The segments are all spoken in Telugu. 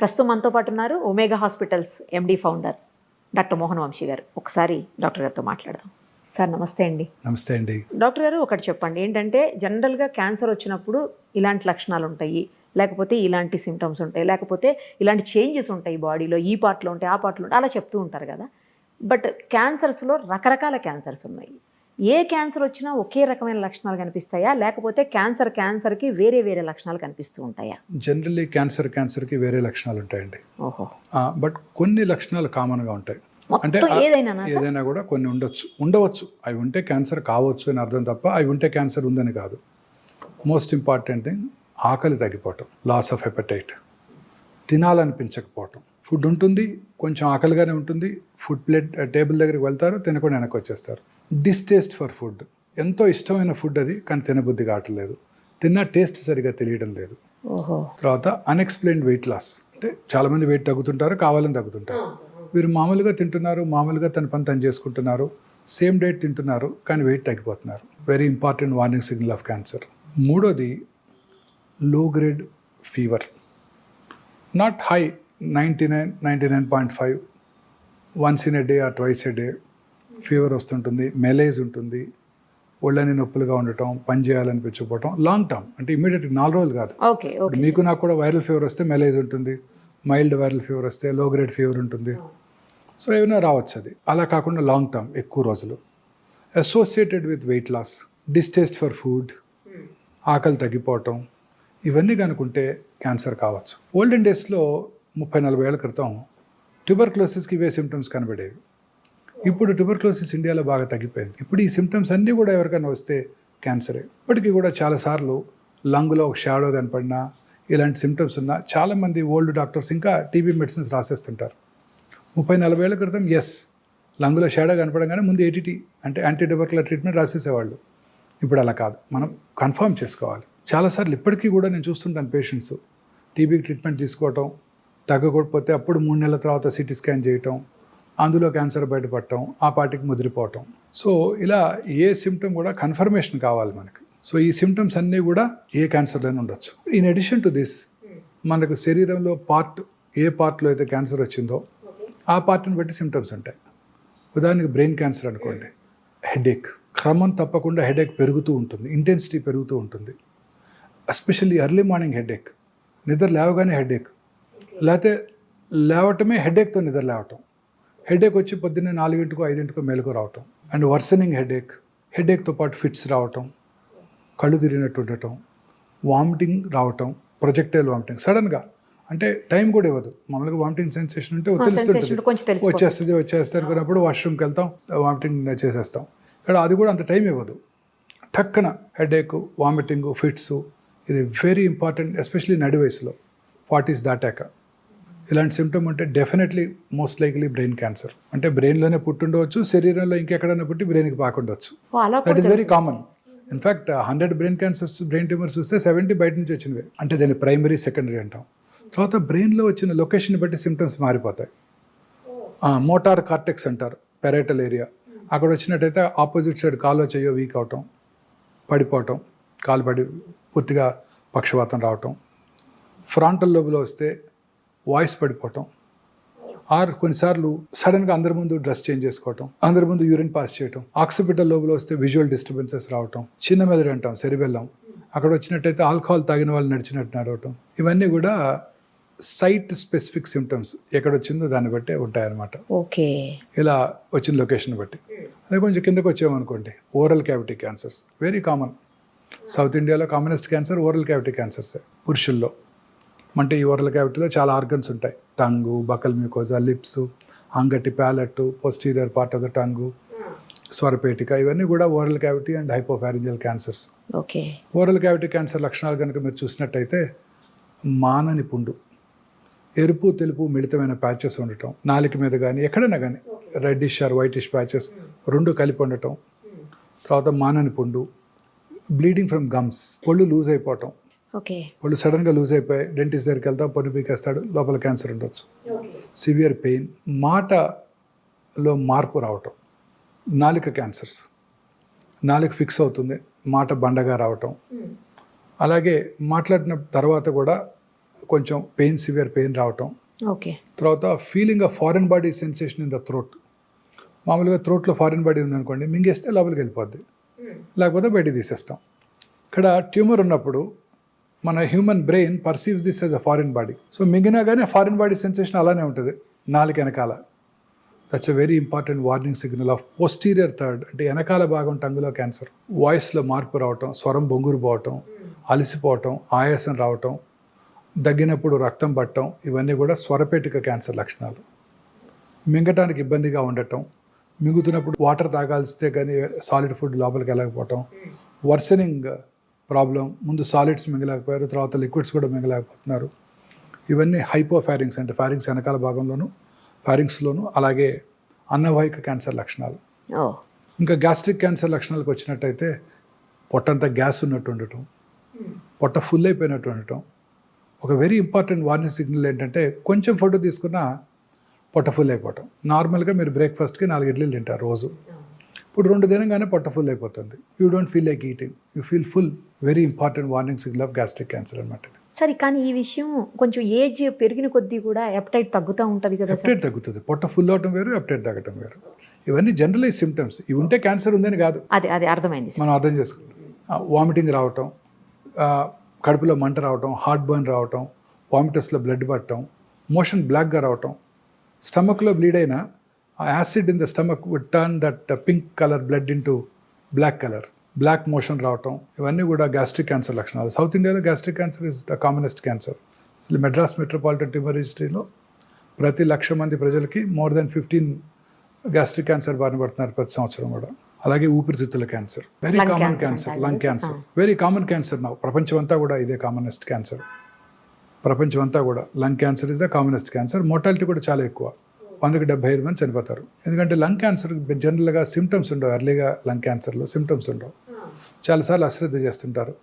ప్రస్తుతం మనతో పాటు ఉన్నారు ఒమేగా హాస్పిటల్స్ ఎండి ఫౌండర్ డాక్టర్ మోహన్ వంశీ గారు. ఒకసారి డాక్టర్ గారితో మాట్లాడదాం. సార్ నమస్తే అండి. నమస్తే అండి. డాక్టర్ గారు ఒకటి చెప్పండి, ఏంటంటే జనరల్గా క్యాన్సర్ వచ్చినప్పుడు ఇలాంటి లక్షణాలు ఉంటాయి, లేకపోతే ఇలాంటి సిమ్టమ్స్ ఉంటాయి, లేకపోతే ఇలాంటి చేంజెస్ ఉంటాయి బాడీలో, ఈ పార్ట్లో ఉంటాయి, ఆ పార్ట్లో ఉంటాయి, అలా చెప్తూ ఉంటారు కదా. బట్ క్యాన్సర్స్లో రకరకాల క్యాన్సర్స్ ఉన్నాయి. ఏ క్యాన్సర్ వచ్చినా ఒకే రకమైన లక్షణాలు కనిపిస్తాయా, లేకపోతే క్యాన్సర్కి వేరే వేరే లక్షణాలు కనిపిస్తూ ఉంటాయా? జనరల్లీ క్యాన్సర్కి వేరే లక్షణాలు ఉంటాయండి. ఓహో. బట్ కొన్ని లక్షణాలు కామన్గా ఉంటాయి. అంటే ఏదైనా కూడా కొన్ని ఉండవచ్చు. అవి ఉంటే క్యాన్సర్ కావచ్చు అని అర్థం తప్ప అవి ఉంటే క్యాన్సర్ ఉందని కాదు. మోస్ట్ ఇంపార్టెంట్ థింగ్ ఆకలి తగ్గిపోవటం, లాస్ ఆఫ్ హెపటైట్, తినాలనిపించకపోవటం. ఫుడ్ ఉంటుంది, కొంచెం ఆకలిగానే ఉంటుంది, ఫుడ్ ప్లేట్ టేబుల్ దగ్గరికి వెళ్తారు, తినకుండా వెనక్కి వచ్చేస్తారు. డిస్టేస్ట్ ఫర్ ఫుడ్, ఎంతో ఇష్టమైన ఫుడ్ అది, కానీ తినబుద్ధి కావట్లేదు, తిన్న టేస్ట్ సరిగా తెలియడం లేదు. తర్వాత అన్ఎక్స్ప్లెయిన్డ్ వెయిట్ లాస్, అంటే చాలామంది వెయిట్ తగ్గుతుంటారు, కావాలని తగ్గుతుంటారు. వీరు మామూలుగా తింటున్నారు, మామూలుగా తన పని తను చేసుకుంటున్నారు, సేమ్ డైట్ తింటున్నారు, కానీ వెయిట్ తగ్గిపోతున్నారు. Very important warning signal of cancer. మూడోది లో grade fever, not high, 99.5, once in a day or twice a day fever వస్తుంటుంది, మెలేజ్ ఉంటుంది, ఒళ్ళని నొప్పులుగా ఉండటం, పని చేయాలనిపించకపోవటం, లాంగ్ టర్మ్, అంటే ఇమీడియట్ 4 రోజులు కాదు. మీకు నాకు కూడా వైరల్ ఫీవర్ వస్తే మెలేజ్ ఉంటుంది, మైల్డ్ వైరల్ ఫీవర్ వస్తే లో గ్రేడ్ ఫీవర్ ఉంటుంది. సో ఏమైనా రావచ్చు అది. అలా కాకుండా లాంగ్ టర్మ్, ఎక్కువ రోజులు. Associated with weight loss, distaste for food, ఆకలి తగ్గిపోవటం, ఇవన్నీ కనుకుంటే క్యాన్సర్ కావచ్చు. ఓల్డెన్ డేస్లో 30-40 ఏళ్ల క్రితం ట్యూబర్క్లోసిస్కి ఇవే సిమ్టమ్స్ కనబడేవి. ఇప్పుడు ట్యూబర్క్లోసిస్ ఇండియాలో బాగా తగ్గిపోయింది. ఇప్పుడు ఈ సిమ్టమ్స్ అన్నీ కూడా ఎవరికైనా వస్తే క్యాన్సరే. ఇప్పటికీ కూడా చాలాసార్లు లంగ్లో ఒక షాడో కనపడినా, ఇలాంటి సిమ్టమ్స్ ఉన్నా చాలామంది ఓల్డ్ డాక్టర్స్ ఇంకా టీబీ మెడిసిన్స్ రాసేస్తుంటారు. 30-40 ఏళ్ల క్రితం లంగ్లో షాడో కనపడగానే ముందు ఏటీటీ అంటే యాంటీ ట్యూబర్కులర్ ట్రీట్మెంట్ రాసేసేవాళ్ళు. ఇప్పుడు అలా కాదు, మనం కన్ఫర్మ్ చేసుకోవాలి. చాలాసార్లు ఇప్పటికీ కూడా నేను చూస్తుంటాను, పేషెంట్స్ టీబీకి ట్రీట్మెంట్ తీసుకోవటం, తగ్గకపోతే అప్పుడు 3 నెలల తర్వాత సిటీ స్కాన్ చేయటం, అందులో క్యాన్సర్ బయటపడటం, ఆ పాటికి ముదిరిపోవటం. సో ఇలా ఏ సిమ్టమ్ కూడా కన్ఫర్మేషన్ కావాలి మనకి. సో ఈ సిమ్టమ్స్ అన్నీ కూడా ఏ క్యాన్సర్లోనే ఉండొచ్చు. ఇన్ అడిషన్ టు దిస్, మనకు శరీరంలో ఏ పార్ట్లో అయితే క్యాన్సర్ వచ్చిందో ఆ పార్ట్ని బట్టి సిమ్టమ్స్ ఉంటాయి. ఉదాహరణకి బ్రెయిన్ క్యాన్సర్ అనుకోండి, హెడేక్, క్రమం తప్పకుండా హెడేక్ పెరుగుతూ ఉంటుంది, ఇంటెన్సిటీ పెరుగుతూ ఉంటుంది. ఎస్పెషల్లీ ఎర్లీ మార్నింగ్ హెడేక్, నిద్ర లేవగానే హెడేక్, లేకపోతే లేవటమే హెడేక్తో నిద్ర లేవటం, హెడేక్ వచ్చి పొద్దున్నే 4-5 మేలుకు రావటం, అండ్ వర్సనింగ్ హెడేక్తో పాటు ఫిట్స్ రావటం, కళ్ళు తిరిగినట్టు ఉండటం, వామిటింగ్ రావటం, ప్రొజెక్టైల్ వామిటింగ్ సడన్గా, అంటే టైం కూడా ఇవ్వదు. మామూలుగా వామిటింగ్ సెన్సేషన్ ఉంటే తెలుస్తుంటుంది, వచ్చేస్తే అనుకున్నప్పుడు వాష్రూమ్కి వెళ్తాం, వామిటింగ్ చేసేస్తాం. ఇక్కడ అది కూడా అంత టైం ఇవ్వదు. టక్కన హెడేక్, వామిటింగ్, ఫిట్స్, ఇది వెరీ ఇంపార్టెంట్, ఎస్పెషలీ నడి వయసులో 40s దాటాక. ఇలాంటి సిమ్టమ్ ఉంటే definitely most likely brain cancer. అంటే బ్రెయిన్లోనే పుట్టుండవచ్చు, శరీరంలో ఇంకెక్కడైనా పుట్టి బ్రెయిన్కి పాకుండవచ్చు. That is very common. In fact 100 brain cancers, brain tumours చూస్తే 70 బయట నుంచి వచ్చినవే. అంటే దాన్ని ప్రైమరీ, సెకండరీ అంటాం. తర్వాత బ్రెయిన్లో వచ్చిన లొకేషన్ బట్టి సిమ్టమ్స్ మారిపోతాయి. మోటార్ కార్టెక్స్ అంటారు, పెరైటల్ ఏరియా, అక్కడ వచ్చినట్టయితే ఆపోజిట్ సైడ్ కాలో చెయ్యో వీక్ అవటం, పడిపోవటం, కాలు పడి పూర్తిగా పక్షవాతం రావటం. ఫ్రాంటల్ లోబులో వస్తే వాయిస్ పడిపోవటం, ఆర్ కొన్నిసార్లు సడన్గా అందరి ముందు డ్రెస్ చేంజ్ చేసుకోవటం, అందరి ముందు యూరిన్ పాస్ చేయటం. ఆక్సిపిటల్ లోబులో వస్తే విజువల్ డిస్టర్బెన్సెస్ రావటం. చిన్న మెదడు అంటాం, సెరిబెల్లం, అక్కడ వచ్చినట్టయితే ఆల్కహాల్ తాగిన వాళ్ళు నడిచినట్టు నడవటం. ఇవన్నీ కూడా సైట్ స్పెసిఫిక్ సిమ్టమ్స్, ఎక్కడ వచ్చిందో దాన్ని బట్టే ఉంటాయన్నమాట. ఓకే, ఇలా వచ్చిన లొకేషన్ బట్టి. అదే కొంచెం కిందకు వచ్చామనుకోండి, oral cavity cancers very common. South ఇండియాలో కామనెస్ట్ క్యాన్సర్ ఓరల్ క్యావిటీ క్యాన్సర్సే పురుషుల్లో. అంటే ఈ ఓరల్ క్యావిటీలో చాలా ఆర్గన్స్ ఉంటాయి, టంగు, బకల్ మ్యూకోజా, లిప్స్, అంగటి, palate, posterior part of the tongue, స్వరపేటిక, ఇవన్నీ కూడా oral cavity and hypopharyngeal cancers. Okay. Oral cavity cancer లక్షణాలు కనుక మీరు చూసినట్టయితే మానని పుండు, ఎరుపు తెలుపు మిళితమైన ప్యాచెస్ ఉండటం, నాలుక మీద కానీ ఎక్కడైనా కానీ రెడ్డిష్ ఆర్ వైటిష్ ప్యాచెస్ 2 కలిపి ఉండటం. తర్వాత మానని పుండు, బ్లీడింగ్ ఫ్రమ్ గమ్స్, పళ్ళు లూజ్ అయిపోవటం, పళ్ళు సడన్గా లూజ్ అయిపోయి డెంటిస్ట్ దగ్గరికి వెళ్తాం, పన్ను పీకేస్తాడు, లోపల క్యాన్సర్ ఉండొచ్చు. సివియర్ పెయిన్, మాటలో మార్పు రావటం, నాలుక క్యాన్సర్స్, నాలుక ఫిక్స్ అవుతుంది, మాట బండగా రావటం. అలాగే మాట్లాడిన తర్వాత కూడా కొంచెం సివియర్ పెయిన్ రావటం, ఓకే. తర్వాత feeling of foreign body sensation in the throat. మామూలుగా థ్రోట్లో ఫారెన్ బాడీ ఉందనుకోండి, మింగేస్తే లోపలికి వెళ్ళిపోద్ది, లేకపోతే బయటికి తీసేస్తాం. ఇక్కడ ట్యూమర్ ఉన్నప్పుడు మన human brain perceives this as a foreign body. So మింగినా కానీ ఫారిన్ బాడీ సెన్సేషన్ అలానే ఉంటుంది నాలుగు వెనకాల. That's a very important warning signal of posterior third, అంటే వెనకాల భాగం టంగులో క్యాన్సర్. వాయిస్లో మార్పు రావటం, స్వరం బొంగురు పోవటం, అలసిపోవటం, ఆయాసం రావటం, దగ్గినప్పుడు రక్తం పట్టడం, ఇవన్నీ కూడా స్వరపేటిక క్యాన్సర్ లక్షణాలు. మింగటానికి ఇబ్బందిగా ఉండటం, మింగుతున్నప్పుడు వాటర్ తాగాల్స్తే కానీ సాలిడ్ ఫుడ్ లోపలికి వెళ్ళకపోవటం, వర్సనింగ్ ప్రాబ్లం, ముందు సాలిడ్స్ మింగలేకపోయారు, తర్వాత లిక్విడ్స్ కూడా మింగలేకపోతున్నారు. ఇవన్నీ హైపోఫారింగ్స్, అంటే ఫారింగ్స్ వెనకాల భాగంలోను ఫారింగ్స్లోను, అలాగే అన్నవాహిక క్యాన్సర్ లక్షణాలు. ఇంకా గ్యాస్ట్రిక్ క్యాన్సర్ లక్షణాలకు వచ్చినట్టయితే పొట్టంతా గ్యాస్ ఉన్నట్టు ఉండటం, పొట్ట ఫుల్ అయిపోయినట్టు ఉండటం. ఒక వెరీ ఇంపార్టెంట్ వార్నింగ్ సిగ్నల్ ఏంటంటే కొంచెం ఫుడ్ తీసుకున్నా పొట్ట ఫుల్ అయిపోవటం. నార్మల్గా మీరు బ్రేక్ఫాస్ట్కి 4 ఇడ్లీలు తింటారు రోజు, ఇప్పుడు 2 తినగానే పొట్ట ఫుల్ అయిపోతుంది. You don't feel like eating, you feel full. Very important warning signal of gastric cancer అనమాట ఇది. సరే, కానీ ఈ విషయం కొంచెం ఏజ్ పెరిగిన కొద్దీ కూడా ఎప్టైట్ తగ్గుతూ ఉంటుంది కదా? ఎప్టైట్ తగ్గుతుంది, పొట్ట ఫుల్ అవటం వేరు, ఎప్టైట్ తగ్గటం వేరు. ఇవన్నీ జనరలైజ్ సిమ్టమ్స్. ఇవి ఉంటే క్యాన్సర్ ఉందని కాదు, అదే అర్థమైంది. మనం అర్థం చేసుకుంటాం. వామిటింగ్ రావటం, కడుపులో మంట రావటం, హార్ట్ బర్న్ రావటం, వామిటస్లో బ్లడ్ పట్టడం, మోషన్ బ్లాక్గా రావటం, స్టమక్లో బ్లీడ్ అయినా ఆ acid in the stomach would turn that pink colour blood into black colour, black motion రావటం, ఇవన్నీ కూడా గ్యాస్ట్రిక్ క్యాన్సర్ లక్షణాలు. సౌత్ ఇండియాలో gastric cancer is the commonest cancer. అసలు మెడ్రాస్ మెట్రోపాలిటన్ ట్యూమర్ రిజిస్ట్రీలో ప్రతి 1,00,000 మంది ప్రజలకి మోర్ దెన్ 15 గ్యాస్ట్రిక్ క్యాన్సర్ బారిన పడుతున్నారు ప్రతి సంవత్సరం కూడా. అలాగే ఊపిరితిత్తుల cancer, very common cancer. Lung cancer, very common cancer నా ప్రపంచం అంతా కూడా ఇదే కామనెస్ట్ క్యాన్సర్. ప్రపంచం అంతా కూడా lung cancer is the commonest cancer. Mortality కూడా చాలా ఎక్కువ, 100కి 75 మంది చనిపోతారు. ఎందుకంటే లంగ్ క్యాన్సర్ జనరల్గా సిమ్టమ్స్ ఉండవు. ఎర్లీగా లంగ్ క్యాన్సర్లో సిమ్టమ్స్ ఉండవు, చాలాసార్లు అశ్రద్ధ చేస్తుంటారు.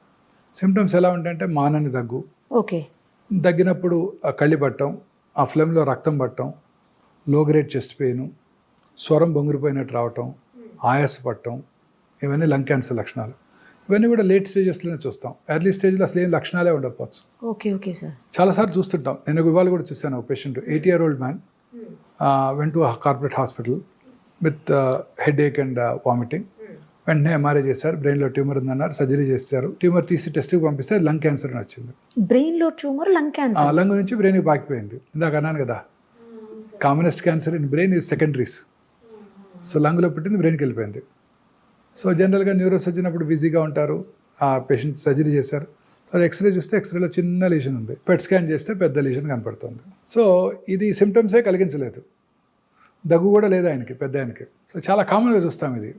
సిమ్టమ్స్ ఎలా ఉంటాయంటే మానని దగ్గు, ఓకే, దగ్గినప్పుడు కళ్ళి పట్టడం, ఆ ఫ్లెమ్లో రక్తం పట్టడం, లో గ్రేడ్ చెస్ట్ పెయిన్, స్వరం బొంగురిపోయినట్టు రావటం, ఆయాస పట్టడం, ఇవన్నీ లంగ్ క్యాన్సర్ లక్షణాలు. ఇవన్నీ కూడా లేట్ స్టేజెస్లోనే చూస్తాం. ఎర్లీ స్టేజ్లో అసలు ఏం లక్షణాలే ఉండకపోవచ్చు. Okay sir. చాలాసార్లు చూస్తుంటాం. నేను ఇవాళ కూడా చూశాను, patient 80-year-old man went to a corporate hospital with headache and vomiting. వెంటనే ఎంఆర్ఐ చేశారు, బ్రెయిన్లో ట్యూమర్ ఉందన్నారు, సర్జరీ చేశారు. ట్యూమర్ తీసి టెస్ట్కి పంపిస్తే లంగ్ క్యాన్సర్ అని వచ్చింది. బ్రెయిన్లో ట్యూమర్, లంగ్ క్యాన్సర్, లంగ్ నుంచి బ్రెయిన్కి పాకిపోయింది. ఇందాక అన్నాను కదా, commonest cancer in brain is secondaries. So లంగ్లో పుట్టింది బ్రెయిన్కి వెళ్ళిపోయింది. సో జనరల్గా న్యూరో సర్జన్ అప్పుడు బిజీగా ఉంటారు, ఆ పేషెంట్ సర్జరీ చేశారు. అది ఎక్స్రే చూస్తే ఎక్స్రేలో చిన్న లీషన్ ఉంది, పెట్ స్కాన్ చేస్తే పెద్ద లీషన్ కనపడుతుంది. సో ఇది సిమ్టమ్సే కలిగించలేదు, దగ్గు కూడా లేదు ఆయనకి, పెద్ద ఆయనకి. సో చాలా కామన్గా చూస్తాం ఇది.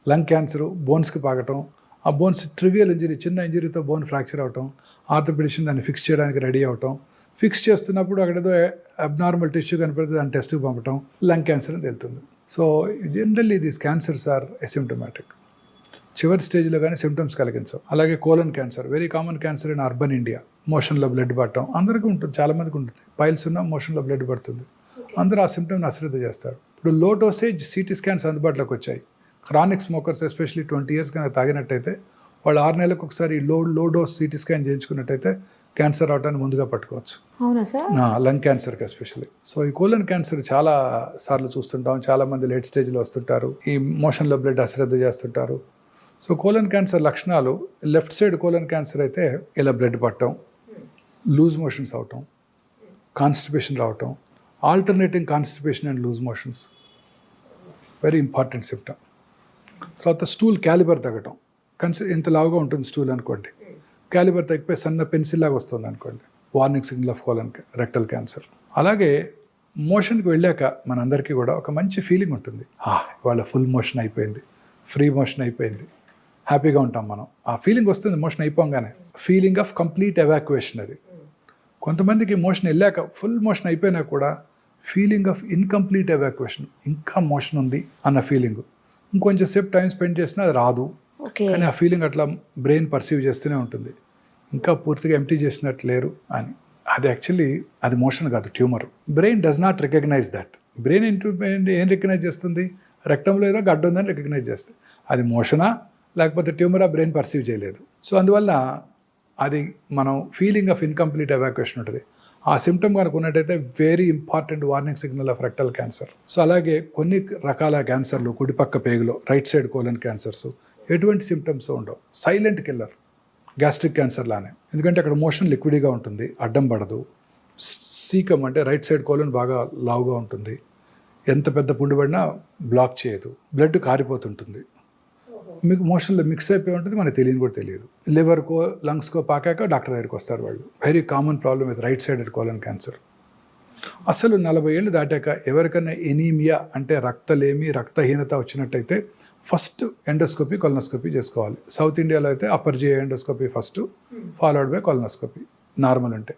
లంగ్ క్యాన్సర్, బోన్స్కి పాకటం, ఆ బోన్స్ ట్రివియల్ ఇంజరీ, చిన్న ఇంజరీతో బోన్ ఫ్రాక్చర్ అవటం, ఆర్థోపెడిషన్ దాన్ని ఫిక్స్ చేయడానికి రెడీ అవటం, ఫిక్స్ చేస్తున్నప్పుడు అక్కడేదో అబ్నార్మల్ టిష్యూ కనపడితే దాన్ని టెస్ట్కి పంపటం, లంగ్ క్యాన్సర్ అని తెలుస్తుంది. So generally these cancers are asymptomatic. చివరి స్టేజ్లో కానీ సిమ్టమ్స్ కలిగించవు. అలాగే colon cancer, very common cancer in urban India. మోషన్లో బ్లడ్ పట్టడం అందరికీ ఉంటుంది, చాలామందికి ఉంటుంది. పైల్స్ ఉన్నా మోషన్లో బ్లడ్ పడుతుంది, అందరూ ఆ సిమ్టమ్ని అశ్రద్ధ చేస్తారు. ఇప్పుడు లో డోసేజ్ సిటీ స్కాన్స్ అందుబాటులోకి వచ్చాయి. క్రానిక్ స్మోకర్స్ ఎస్పెషల్లీ 20 years కనుక తాగినట్టయితే వాళ్ళు 6 నెలలకు ఒకసారి లో డోస్ సిటీ స్కాన్ చేయించుకున్నట్టయితే క్యాన్సర్ అవటాన్ని ముందుగా పట్టుకోవచ్చు. అవునా సార్? లంగ్ క్యాన్సర్కి ఎస్పెషల్లీ. సో ఈ కోలన్ క్యాన్సర్ చాలా సార్లు చూస్తుంటాం, చాలామంది లేట్ స్టేజ్లో వస్తుంటారు, ఈ మోషన్లో బ్లడ్ అశ్రద్ధ చేస్తుంటారు. సో కోలన్ క్యాన్సర్ లక్షణాలు, లెఫ్ట్ సైడ్ కోలన్ క్యాన్సర్ అయితే ఇలా బ్లడ్ పట్టడం, లూజ్ మోషన్స్ అవటం, కాన్స్టిపేషన్ రావటం, alternating constipation and loose motions, very important symptom. తర్వాత స్టూల్ క్యాలిబర్ తగ్గటం, ఇంత లావుగా ఉంటుంది స్టూల్ అనుకోండి, క్యాలిబర్ తగ్గిపోయి సన్న పెన్సిల్ లాగా వస్తుంది అనుకోండి, warning signal of colon rectal cancer. అలాగే మోషన్కి వెళ్ళాక మనందరికీ కూడా ఒక మంచి ఫీలింగ్ ఉంటుంది, ఇవాళ ఫుల్ మోషన్ అయిపోయింది, ఫ్రీ మోషన్ అయిపోయింది, హ్యాపీగా ఉంటాం మనం. ఆ ఫీలింగ్ వస్తుంది మోషన్ అయిపోగానే, ఫీలింగ్ ఆఫ్ కంప్లీట్ ఎవాక్యుయేషన్. అది కొంతమందికి మోషన్ వెళ్ళాక ఫుల్ మోషన్ అయిపోయినా కూడా ఫీలింగ్ ఆఫ్ ఇన్కంప్లీట్ ఎవాక్యుయేషన్, ఇంకా మోషన్ ఉంది అన్న ఫీలింగ్. ఇంకొంచెం సేపు టైం స్పెండ్ చేసినా అది రాదు, కానీ ఆ ఫీలింగ్ అట్లా బ్రెయిన్ పర్సీవ్ చేస్తూనే ఉంటుంది, ఇంకా పూర్తిగా ఎంప్టీ చేసినట్టు లేరు అని. అది యాక్చువల్లీ అది మోషన్ కాదు, tumour. Brain does not recognise that. Brain ఏం రికగ్నైజ్ చేస్తుంది? రెక్టంలో ఏదో గడ్డ ఉందని రికగ్నైజ్ చేస్తుంది. అది మోషనా లేకపోతే ట్యూమరా బ్రెయిన్ పర్సీవ్ చేయలేదు. సో అందువల్ల అది మనం ఫీలింగ్ ఆఫ్ ఇన్కంప్లీట్ ఎవాక్యుయేషన్ ఉంటుంది. ఆ సిమ్టమ్ కనుక ఉన్నట్టయితే very important warning signal of rectal cancer. So అలాగే కొన్ని రకాల క్యాన్సర్లు కుడిపక్క పేగులో రైట్ సైడ్ కోలన్ క్యాన్సర్స్ ఎటువంటి సిమ్టమ్స్ ఉండవు, సైలెంట్ కిల్లర్ గ్యాస్ట్రిక్ క్యాన్సర్ లానే. ఎందుకంటే అక్కడ మోషన్ లిక్విడ్గా ఉంటుంది, అడ్డం పడదు. సీకం అంటే రైట్ సైడ్ కోలన్ బాగా లావుగా ఉంటుంది, ఎంత పెద్ద పుండు పడినా బ్లాక్ చేయదు, బ్లడ్ కారిపోతుంటుంది, మీకు మోషన్లో మిక్స్ అయిపోయి ఉంటుంది, మనకు తెలియని కూడా తెలియదు. లివర్కో లంగ్స్కో పాకాక డాక్టర్ దగ్గరికి వస్తారు వాళ్ళు. Very common problem with right sided colon cancer. అసలు 40 ఏళ్ళు దాటాక ఎవరికైనా ఎనీమియా అంటే రక్తలేమి రక్తహీనత వచ్చినట్టయితే ఫస్ట్ ఎండోస్కోపీ కొలనోస్కోపీ చేసుకోవాలి. సౌత్ ఇండియాలో అయితే upper GI endoscopy first, followed by colonoscopy normal ఉంటే.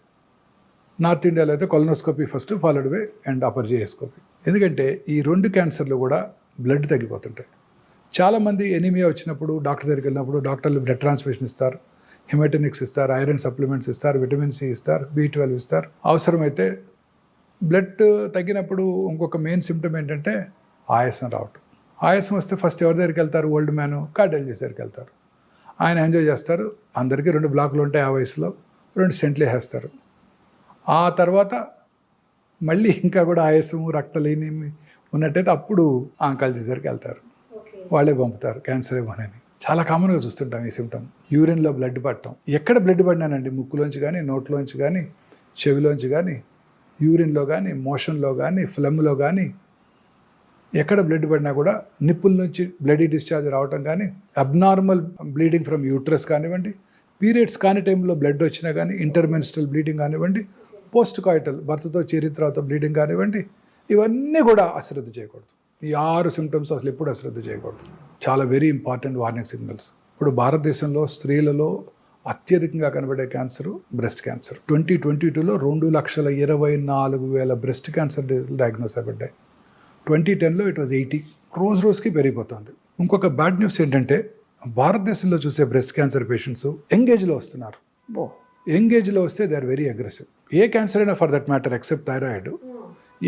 నార్త్ ఇండియాలో అయితే colonoscopy first, followed by and upper GI scopy. ఎందుకంటే ఈ 2 క్యాన్సర్లు కూడా బ్లడ్ తగ్గిపోతుంటాయి. చాలామంది ఎనీమియా వచ్చినప్పుడు డాక్టర్ దగ్గరికి వెళ్ళినప్పుడు డాక్టర్లు బ్లడ్ ట్రాన్స్ఫ్యూషన్ ఇస్తారు, హిమోటెనిక్స్ ఇస్తారు, ఐరన్ సప్లిమెంట్స్ ఇస్తారు, విటమిన్ సి ఇస్తారు, B12 ఇస్తారు. అవసరమైతే బ్లడ్ తగ్గినప్పుడు ఇంకొక మెయిన్ సిమ్టమ్ ఏంటంటే ఆయాసం రావటం. ఆయాసం వస్తే ఫస్ట్ ఎవరి దగ్గరికి వెళ్తారు? ఓల్డ్ మ్యాన్ కార్డియాలజిస్ట్ దగ్గరికి వెళ్తారు. ఆయన ఎంజాయ్ చేస్తారు, అందరికీ 2 బ్లాకులు ఉంటాయి ఆ వయసులో, 2 స్టెంట్లు వేసేస్తారు. ఆ తర్వాత మళ్ళీ ఇంకా కూడా ఆయాసము రక్తలేని ఉన్నట్టయితే అప్పుడు ఆంకాలజిస్ట్ దగ్గరికి వెళ్తారు, వాళ్ళే పంపుతారు క్యాన్సర్ ఏమోనని. చాలా కామన్గా చూస్తుంటాం ఈ సిమ్టమ్. యూరిన్లో బ్లడ్ పట్టడం. ఎక్కడ బ్లడ్ పడినానండి, ముక్కులోంచి కానీ, నోట్లోంచి కానీ, చెవిలోంచి కానీ, యూరిన్లో కానీ, మోషన్లో కానీ, ఫ్లమ్లో కానీ, ఎక్కడ బ్లడ్ పడినా కూడా నిప్పుల నుంచి బ్లడీ డిశ్చార్జ్ రావటం కానీ, అబ్నార్మల్ బ్లీడింగ్ ఫ్రమ్ యూట్రస్ కానివ్వండి, పీరియడ్స్ కాని టైంలో బ్లడ్ వచ్చినా కానీ, ఇంటర్మెన్స్ట్రల్ బ్లీడింగ్ కానివ్వండి, పోస్ట్ కాయిటల్ భర్తతో చేరిన తర్వాత బ్లీడింగ్ కానివ్వండి, ఇవన్నీ కూడా అశ్రద్ధ చేయకూడదు. ఈ 6 సిమ్టమ్స్ అసలు ఎప్పుడు అశ్రద్ధ చేయకూడదు. చాలా వెరీ ఇంపార్టెంట్ వార్నింగ్ సిగ్నల్స్. ఇప్పుడు భారతదేశంలో స్త్రీలలో అత్యధికంగా కనబడే క్యాన్సర్ బ్రెస్ట్ క్యాన్సర్. 2022లో 2,24,000 బ్రెస్ట్ క్యాన్సర్ డయాగ్నోస్ అవ్వబడ్డాయి. 2010లో ఇట్ వాజ్ 80. రోజుకి పెరిగిపోతుంది. ఇంకొక బ్యాడ్ న్యూస్ ఏంటంటే భారతదేశంలో చూసే బ్రెస్ట్ క్యాన్సర్ పేషెంట్స్ యంగ్ ఏజ్లో వస్తున్నారు. యంగ్ ఏజ్లో వస్తే దే ఆర్ వెరీ అగ్రెసివ్. ఏ క్యాన్సర్ అయినా for that matter except thyroid,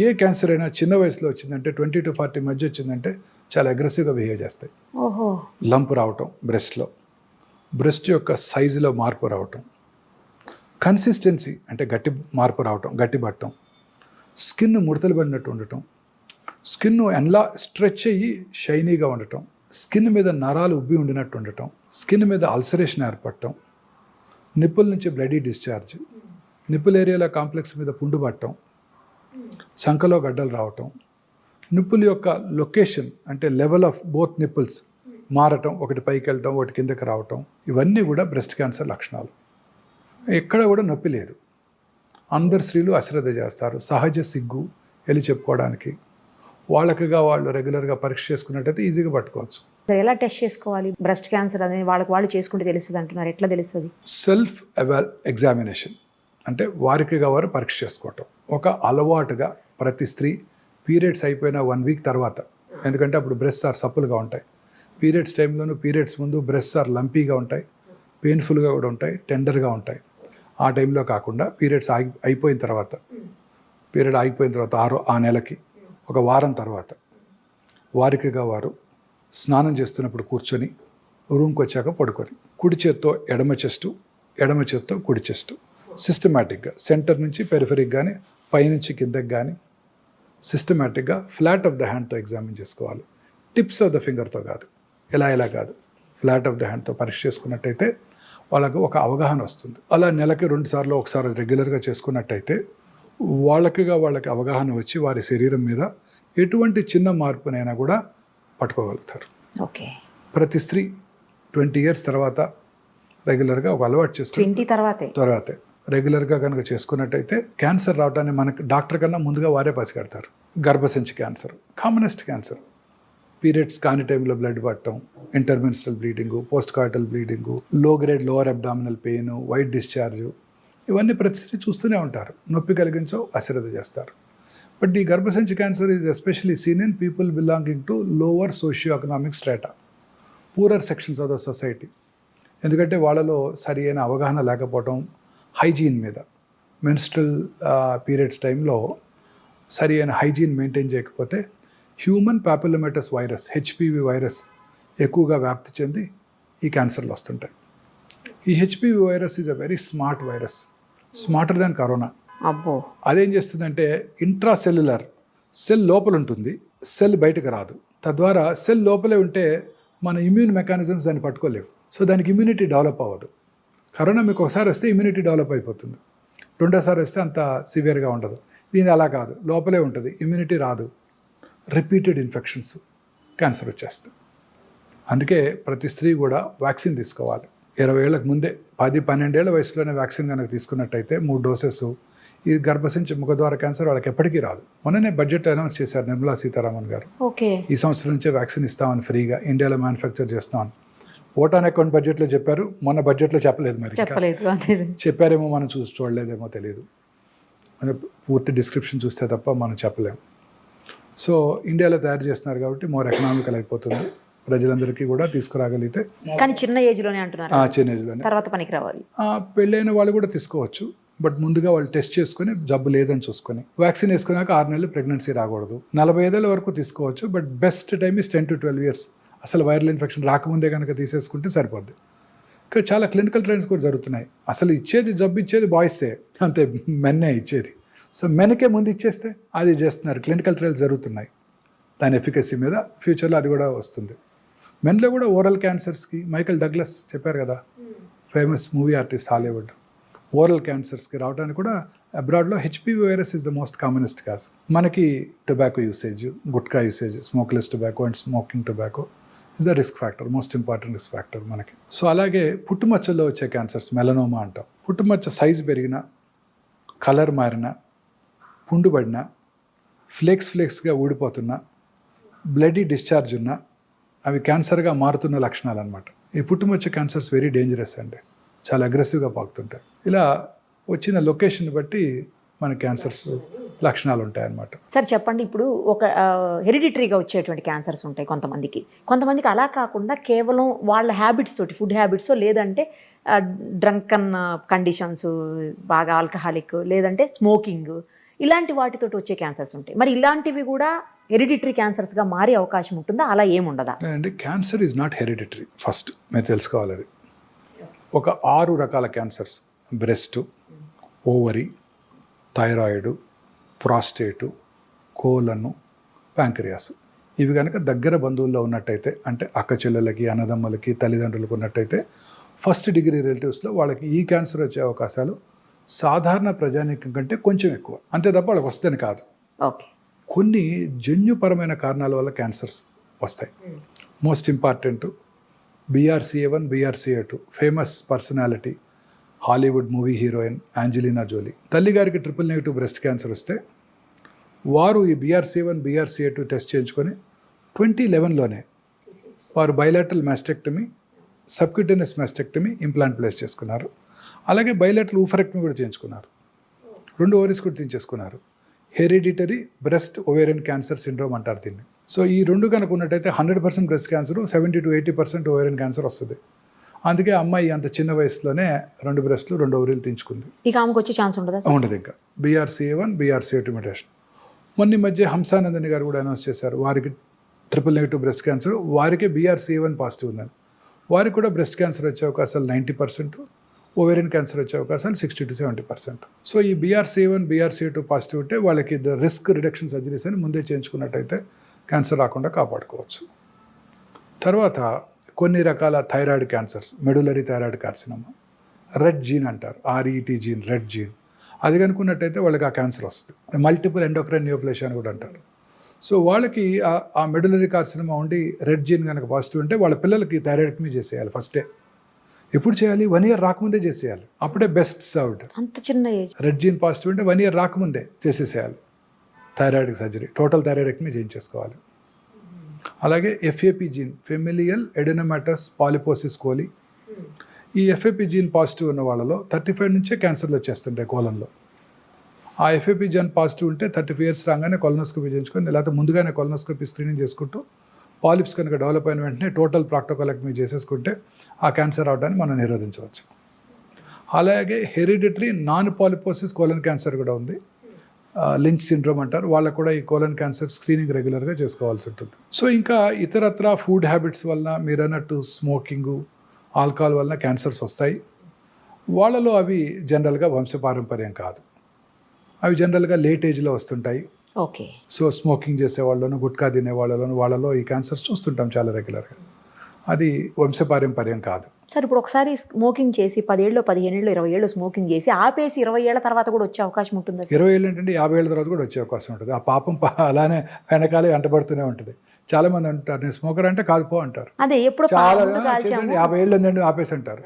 ఏ క్యాన్సర్ అయినా చిన్న వయసులో వచ్చిందంటే 20 to 40 మధ్య వచ్చిందంటే చాలా అగ్రెసివ్గా బిహేవ్ చేస్తాయి. లంప్ రావటం బ్రెస్ట్లో, బ్రెస్ట్ యొక్క సైజులో మార్పు రావటం, కన్సిస్టెన్సీ అంటే గట్టి మార్పు రావటం, గట్టి పట్టడం, స్కిన్ ముడతలు పడినట్టు ఉండటం, స్కిన్ ఎలా స్ట్రెచ్ అయ్యి షైనీగా ఉండటం, స్కిన్ మీద నరాలు ఉబ్బి ఉండినట్టు ఉండటం, స్కిన్ మీద అల్సరేషన్ ఏర్పడటం, నిప్పుల నుంచి బ్లడీ డిశ్చార్జ్, నిప్పుల ఏరియాలో కాంప్లెక్స్ మీద పుండు పట్టడం, సంకలో గడ్డలు రావటం, నిప్పుల యొక్క లొకేషన్ అంటే లెవెల్ ఆఫ్ బోత్ నిప్పుల్స్ మారటం, ఒకటి పైకి వెళ్ళటం ఒకటి కిందకి రావటం, ఇవన్నీ కూడా బ్రెస్ట్ క్యాన్సర్ లక్షణాలు. ఎక్కడ కూడా నొప్పి లేదు. అందరు స్త్రీలు అశ్రద్ధ చేస్తారు, సహజ సిగ్గు వెళ్ళి చెప్పుకోవడానికి. వాళ్ళకిగా వాళ్ళు రెగ్యులర్గా పరీక్ష చేసుకున్నట్టయితే ఈజీగా పట్టుకోవచ్చు. ఎలా టెస్ట్ చేసుకోవాలి బ్రెస్ట్ క్యాన్సర్ అనేది? వాళ్ళు చేసుకుంటే తెలుస్తుంది అంటున్నారు, ఎట్లా తెలుస్తుంది? సెల్ఫ్ ఎగ్జామినేషన్ అంటే వారికిగా వారు పరీక్ష చేసుకోవటం ఒక అలవాటుగా ప్రతి స్త్రీ పీరియడ్స్ అయిపోయిన 1 వీక్ తర్వాత, ఎందుకంటే అప్పుడు బ్రెస్ట్ ఆర్ సప్పులుగా ఉంటాయి. పీరియడ్స్ టైంలోనూ పీరియడ్స్ ముందు బ్రెస్ట్ ఆర్ లంపీగా ఉంటాయి, పెయిన్ఫుల్గా కూడా ఉంటాయి, టెండర్గా ఉంటాయి. ఆ టైంలో కాకుండా పీరియడ్స్ అయిపోయిన తర్వాత, పీరియడ్ ఆగిపోయిన తర్వాత ఆ నెలకి 1 వారం తర్వాత వారికిగా వారు స్నానం చేస్తున్నప్పుడు కూర్చొని రూమ్కి వచ్చాక పడుకొని కుడి చేత్తో ఎడమ చెస్టు, ఎడమ చేత్తో కుడి చెస్టు సిస్టమేటిక్గా సెంటర్ నుంచి పెరిఫెరిక్ కానీ పైనుంచి కిందకి కానీ సిస్టమేటిక్గా ఫ్లాట్ ఆఫ్ ద హ్యాండ్తో ఎగ్జామిన్ చేసుకోవాలి. టిప్స్ ఆఫ్ ద ఫింగర్తో కాదు, ఎలా కాదు, ఫ్లాట్ ఆఫ్ ద హ్యాండ్తో పరీక్ష చేసుకున్నట్టయితే వాళ్ళకు ఒక అవగాహన వస్తుంది. అలా నెలకి 2 సార్లు ఒకసారి రెగ్యులర్గా చేసుకున్నట్టయితే వాళ్ళకి అవగాహన వచ్చి వారి శరీరం మీద ఎటువంటి చిన్న మార్పునైనా కూడా పట్టుకోగలుగుతారు. ఓకే. ప్రతి స్త్రీ 20 years తర్వాత రెగ్యులర్గా ఒక అలవాటు చేసుకుని తర్వాతే రెగ్యులర్గా కనుక చేసుకున్నట్టయితే క్యాన్సర్ రావడాన్ని మనకు డాక్టర్ కన్నా ముందుగా వారే పసిగడతారు. గర్భసంచి క్యాన్సర్ కామనెస్ట్ క్యాన్సర్. పీరియడ్స్ కాని టైంలో బ్లడ్ పట్టడం, intermenstrual bleeding, post coital bleeding, low grade lower abdominal pain, white discharge, ఇవన్నీ ప్రతి స్త్రీ చూస్తూనే ఉంటారు. నొప్పి కలిగించో అశ్రద్ధ చేస్తారు. బట్ ఈ గర్భసంచి cancer is especially seen in people belonging to lower socio economic strata, poorer sections of the society. ఎందుకంటే వాళ్ళలో సరి అయిన అవగాహన లేకపోవడం, హైజీన్ మీద, మెన్స్ట్రల్ పీరియడ్స్ టైంలో సరి అయిన హైజీన్ మెయింటైన్ చేయకపోతే హ్యూమన్ పాపిలోమేటస్ వైరస్ HPV వైరస్ ఎక్కువగా వ్యాప్తి చెంది ఈ క్యాన్సర్లు వస్తుంటాయి. ఈ HPV virus is a very smart virus, smarter than corona. అబ్బో. అదేం చేస్తుందంటే ఇంట్రాసెల్యులర్ సెల్ లోపల ఉంటుంది, సెల్ బయటకు రాదు. తద్వారా సెల్ లోపలే ఉంటే మన ఇమ్యూన్ మెకానిజమ్స్ దాన్ని పట్టుకోలేవు. సో దానికి ఇమ్యూనిటీ డెవలప్ అవ్వదు. కరోనా మీకు ఒకసారి వస్తే ఇమ్యూనిటీ డెవలప్ అయిపోతుంది, రెండోసారి వస్తే అంత సివియర్గా ఉండదు. దీని అలా కాదు, లోపలే ఉంటుంది, ఇమ్యూనిటీ రాదు, రిపీటెడ్ ఇన్ఫెక్షన్స్, క్యాన్సర్ వచ్చేస్తుంది. అందుకే ప్రతి స్త్రీ కూడా వ్యాక్సిన్ తీసుకోవాలి. 20 ఏళ్ళకు ముందే 10-12 ఏళ్ల వయసులోనే వ్యాక్సిన్ కనుక తీసుకున్నట్టయితే 3 డోసెస్ ఈ గర్భసంచి ముఖద్వార క్యాన్సర్ వాళ్ళకి ఎప్పటికీ రాదు. మొన్ననే బడ్జెట్ అనౌన్స్ చేశారు నిర్మలా సీతారామన్ గారు. ఓకే. ఈ సంవత్సరం నుంచే వ్యాక్సిన్ ఇస్తామని ఫ్రీగా ఇండియాలో మ్యానుఫ్యాక్చర్ చేస్తామని ఓటాన్ అకౌంట్ బడ్జెట్లో చెప్పారు, మొన్న బడ్జెట్లో చెప్పలేదు. మరి చెప్పారేమో మనం చూడలేదేమో తెలియదు, మన పూర్తి డిస్క్రిప్షన్ చూస్తే తప్ప మనం చెప్పలేము. సో ఇండియాలో తయారు చేస్తున్నారు కాబట్టి మోర్ ఎకనామికల్ అయిపోతుంది, ప్రజలందరికీ కూడా తీసుకురాగలిగితే. కానీ చిన్న ఏజ్లోనే అంటున్నారు, చిన్న ఏజ్లోనే, తర్వాత పనికి రావాలి. పెళ్ళైన వాళ్ళు కూడా తీసుకోవచ్చు, బట్ ముందుగా వాళ్ళు టెస్ట్ చేసుకుని జబ్బు లేదని చూసుకొని వ్యాక్సిన్ వేసుకున్నాక 6 నెలలు ప్రెగ్నెన్సీ రాకూడదు. 45 ఏళ్ళ వరకు తీసుకోవచ్చు, but best time is 10 to 12 years. అసలు వైరల్ ఇన్ఫెక్షన్ రాకముందే కనుక తీసేసుకుంటే సరిపోద్ది. ఇంకా చాలా క్లినికల్ ట్రయల్స్ కూడా జరుగుతున్నాయి. అసలు జబ్బు ఇచ్చేది బాయ్సే, అంతే, మెన్నే ఇచ్చేది. సో మెన్కే ముందు ఇచ్చేస్తే అది చేస్తున్నారు. క్లినికల్ ట్రయల్స్ జరుగుతున్నాయి దాని ఎఫికసీ మీద. ఫ్యూచర్లో అది కూడా వస్తుంది. మెన్లో కూడా ఓరల్ క్యాన్సర్స్కి మైకల్ డగ్లస్ చెప్పారు కదా, famous movie artist, Hollywood, oral క్యాన్సర్స్కి రావడానికి కూడా అబ్రాడ్లో HPV virus is the most commonest cause. మనకి tobacco usage, gutka usage, smokeless tobacco and smoking tobacco is the risk factor, most important risk factor మనకి. సో అలాగే పుట్టుమచ్చల్లో వచ్చే క్యాన్సర్స్, మెలనోమా అంటాం. పుట్టుమచ్చ సైజు పెరిగిన, కలర్ మారిన, పుండుబడిన, ఫ్లేక్స్గా ఊడిపోతున్న, బ్లడీ డిశ్చార్జ్ ఉన్న, అవి క్యాన్సర్గా మారుతున్న లక్షణాలు అనమాట. ఈ పుట్టుమచ్చ క్యాన్సర్స్ వెరీ డేంజరస్ అండి, చాలా అగ్రెసివ్గా పాకుతుంటాయి. ఇలా వచ్చిన లొకేషన్ బట్టి మన క్యాన్సర్స్ లక్షణాలు ఉంటాయన్నమాట. సార్ చెప్పండి, ఇప్పుడు ఒక హెరిడిటరీగా వచ్చేటువంటి క్యాన్సర్స్ ఉంటాయి కొంతమందికి అలా కాకుండా కేవలం వాళ్ళ హ్యాబిట్స్ తోటి, ఫుడ్ హ్యాబిట్స్, లేదంటే డ్రంకన్ కండిషన్స్, బాగా ఆల్కహాలిక్, లేదంటే స్మోకింగ్, ఇలాంటి వాటితోటి వచ్చే క్యాన్సర్స్ ఉంటాయి. మరి ఇలాంటివి కూడా హెరిడిటరీ క్యాన్సర్స్గా మారే అవకాశం ఉంటుందా, అలా ఏముండదా? అండి, cancer is not hereditary. First మీరు తెలుసుకోవాలి అది. ఒక 6 రకాల క్యాన్సర్స్, బ్రెస్ట్, ఓవరీ, థైరాయిడ్, ప్రాస్టేటు, కోలను, ప్యాంక్రియాస్, ఇవి కనుక దగ్గర బంధువుల్లో ఉన్నట్టయితే, అంటే అక్క చెల్లెలకి, అన్నదమ్ములకి, తల్లిదండ్రులకు ఉన్నట్టయితే, ఫస్ట్ డిగ్రీ రిలేటివ్స్లో వాళ్ళకి ఈ క్యాన్సర్ వచ్చే అవకాశాలు సాధారణ ప్రజానీకం కంటే కొంచెం ఎక్కువ. అంతే తప్ప వాళ్ళకి వస్తేనే కాదు. ఓకే. కొన్ని జన్యుపరమైన కారణాల వల్ల క్యాన్సర్స్ వస్తాయి. Most important BRCA1, BRCA2, famous personality, Hollywood movie heroine Angelina Jolie. తల్లిగారికి ట్రిపుల్-నెగటివ్ బ్రెస్ట్ క్యాన్సర్ వస్తే వారు ఈ BRCA1, BRCA2 టెస్ట్ చేయించుకొని 2011లోనే వారు bilateral mastectomy, subcutaneous mastectomy, implant place చేసుకున్నారు. అలాగే బైలాటరల్ ఊఫరెక్టమీ కూడా చేయించుకున్నారు. 2 ఓవరీస్ కూడా తీయించేసుకున్నారు. Hereditary breast ovarian cancer syndrome అంటారు దీన్ని. సో ఈ 2 కనుక ఉన్నట్టయితే 100% breast cancer, 70 to 80% ovarian cancer వస్తుంది. అందుకే అమ్మాయి అంత చిన్న వయసులోనే 2 బ్రెస్ట్లు, 2 ఓవరీలు తీయించుకుంది. ఇక ఆమెకు వచ్చే ఛాన్స్ ఉండదు. ఇంకా BRCA1, BRCA2 మ్యుటేషన్. మొన్న మధ్య హంసానందని గారు కూడా అనౌన్స్ చేశారు, వారికి ట్రిపుల్-నెగటివ్ బ్రెస్ట్ క్యాన్సర్, వారికే BRCA1 పాజిటివ్ ఉందని. వారికి కూడా బ్రెస్ట్ క్యాన్సర్ వచ్చే అవకాశాలు 90%, ఓవేరియన్ క్యాన్సర్ వచ్చే అవకాశాలు 60 to 70%. సో ఈ BRCA1, BRCA2 పాజిటివ్ ఉంటే వాళ్ళకి రిస్క్ రిడక్షన్ సర్జరీస్ అని ముందే చేయించుకున్నట్టయితే క్యాన్సర్ రాకుండా కాపాడుకోవచ్చు. తర్వాత కొన్ని రకాల thyroid cancers, medullary thyroid carcinoma, RET gene అంటారు, RET జీన్, రెడ్ జీన్, అది కనుక్కున్నట్టయితే వాళ్ళకి ఆ క్యాన్సర్ వస్తుంది. మల్టిపుల్ ఎండోక్రైన్ నియోప్లేషియా అని కూడా అంటారు. సో వాళ్ళకి ఆ మెడులరీ కార్సినోమా ఉండి రెడ్ జీన్ కనుక పాజిటివ్ ఉంటే వాళ్ళ పిల్లలకి థైరాయిడెక్టమీ చేసేయాలి ఫస్టే. ఎప్పుడు చేయాలి? 1 year రాకముందే చేసేయాలి, అప్పుడే బెస్ట్ సర్వ్డ్. అంత చిన్న ఏజ్. రెడ్ జీన్ పాజిటివ్ ఉంటే 1 year రాకముందే చేసేసేయాలి థైరాయిడ్ సర్జరీ, టోటల్ థైరాయిడెక్టమీ చేయించేసుకోవాలి. అలాగే FAP gene, familial adenomatous polyposis coli, ఈ FAP జీన్ పాజిటివ్ ఉన్న వాళ్ళలో 35 నుంచే క్యాన్సర్లు వచ్చేస్తుంటాయి కోలంలో. ఆ FAP జీన్ పాజిటివ్ ఉంటే 35 years రాగానే కొలనోస్కోపీ చేయించుకొని, లేకపోతే ముందుగానే కొలనోస్కోపీ స్క్రీనింగ్ చేసుకుంటూ పాలిప్స్ కనుక డెవలప్ అయిన వెంటనే టోటల్ ప్రాక్టోకోలెక్టమీ చేసేసుకుంటే ఆ క్యాన్సర్ రావడాన్ని మనం నిరోధించవచ్చు. అలాగే hereditary non polyposis colon cancer కూడా ఉంది, లించ్ సిండ్రోమ్ అంటారు. వాళ్ళకు కూడా ఈ కోలన్ క్యాన్సర్ స్క్రీనింగ్ రెగ్యులర్గా చేసుకోవాల్సి ఉంటుంది. సో ఇంకా ఇతరత్ర ఫుడ్ హ్యాబిట్స్ వలన, మీరు అన్నట్టు స్మోకింగు, ఆల్కహాల్ వలన క్యాన్సర్స్ వస్తాయి. వాళ్ళలో అవి జనరల్గా వంశపారంపర్యం కాదు, అవి జనరల్గా లేట్ ఏజ్లో వస్తుంటాయి. ఓకే. సో స్మోకింగ్ చేసే వాళ్ళను, గుట్కా తినే వాళ్ళలో ఈ క్యాన్సర్స్ చూస్తుంటాం చాలా రెగ్యులర్గా. అది వంశపారంపర్యం కాదు. సార్ ఇప్పుడు ఒకసారి స్మోకింగ్ చేసి 10 ఏళ్ళు 15 ఏళ్ళు 20 ఏళ్ళు స్మోకింగ్ చేసి ఆపేసి 20 ఏళ్ల తర్వాత కూడా వచ్చే అవకాశం ఉంటుందా సార్? 20 ఏళ్ళు ఏంటంటే 50 ఏళ్ళ తర్వాత కూడా వచ్చే అవకాశం ఉంటుంది. ఆ పాపం అలానే వెనకాలే వెంటబడుతూనే ఉంటుంది. చాలా మంది అంటారు నేను స్మోకర్ అంటే కాదు పో అంటారు. అదే ఎప్పుడు చాలా ముందు కాల్చాము. 50 ఏళ్ళు ఏంటండి ఆపేసి అంటారు.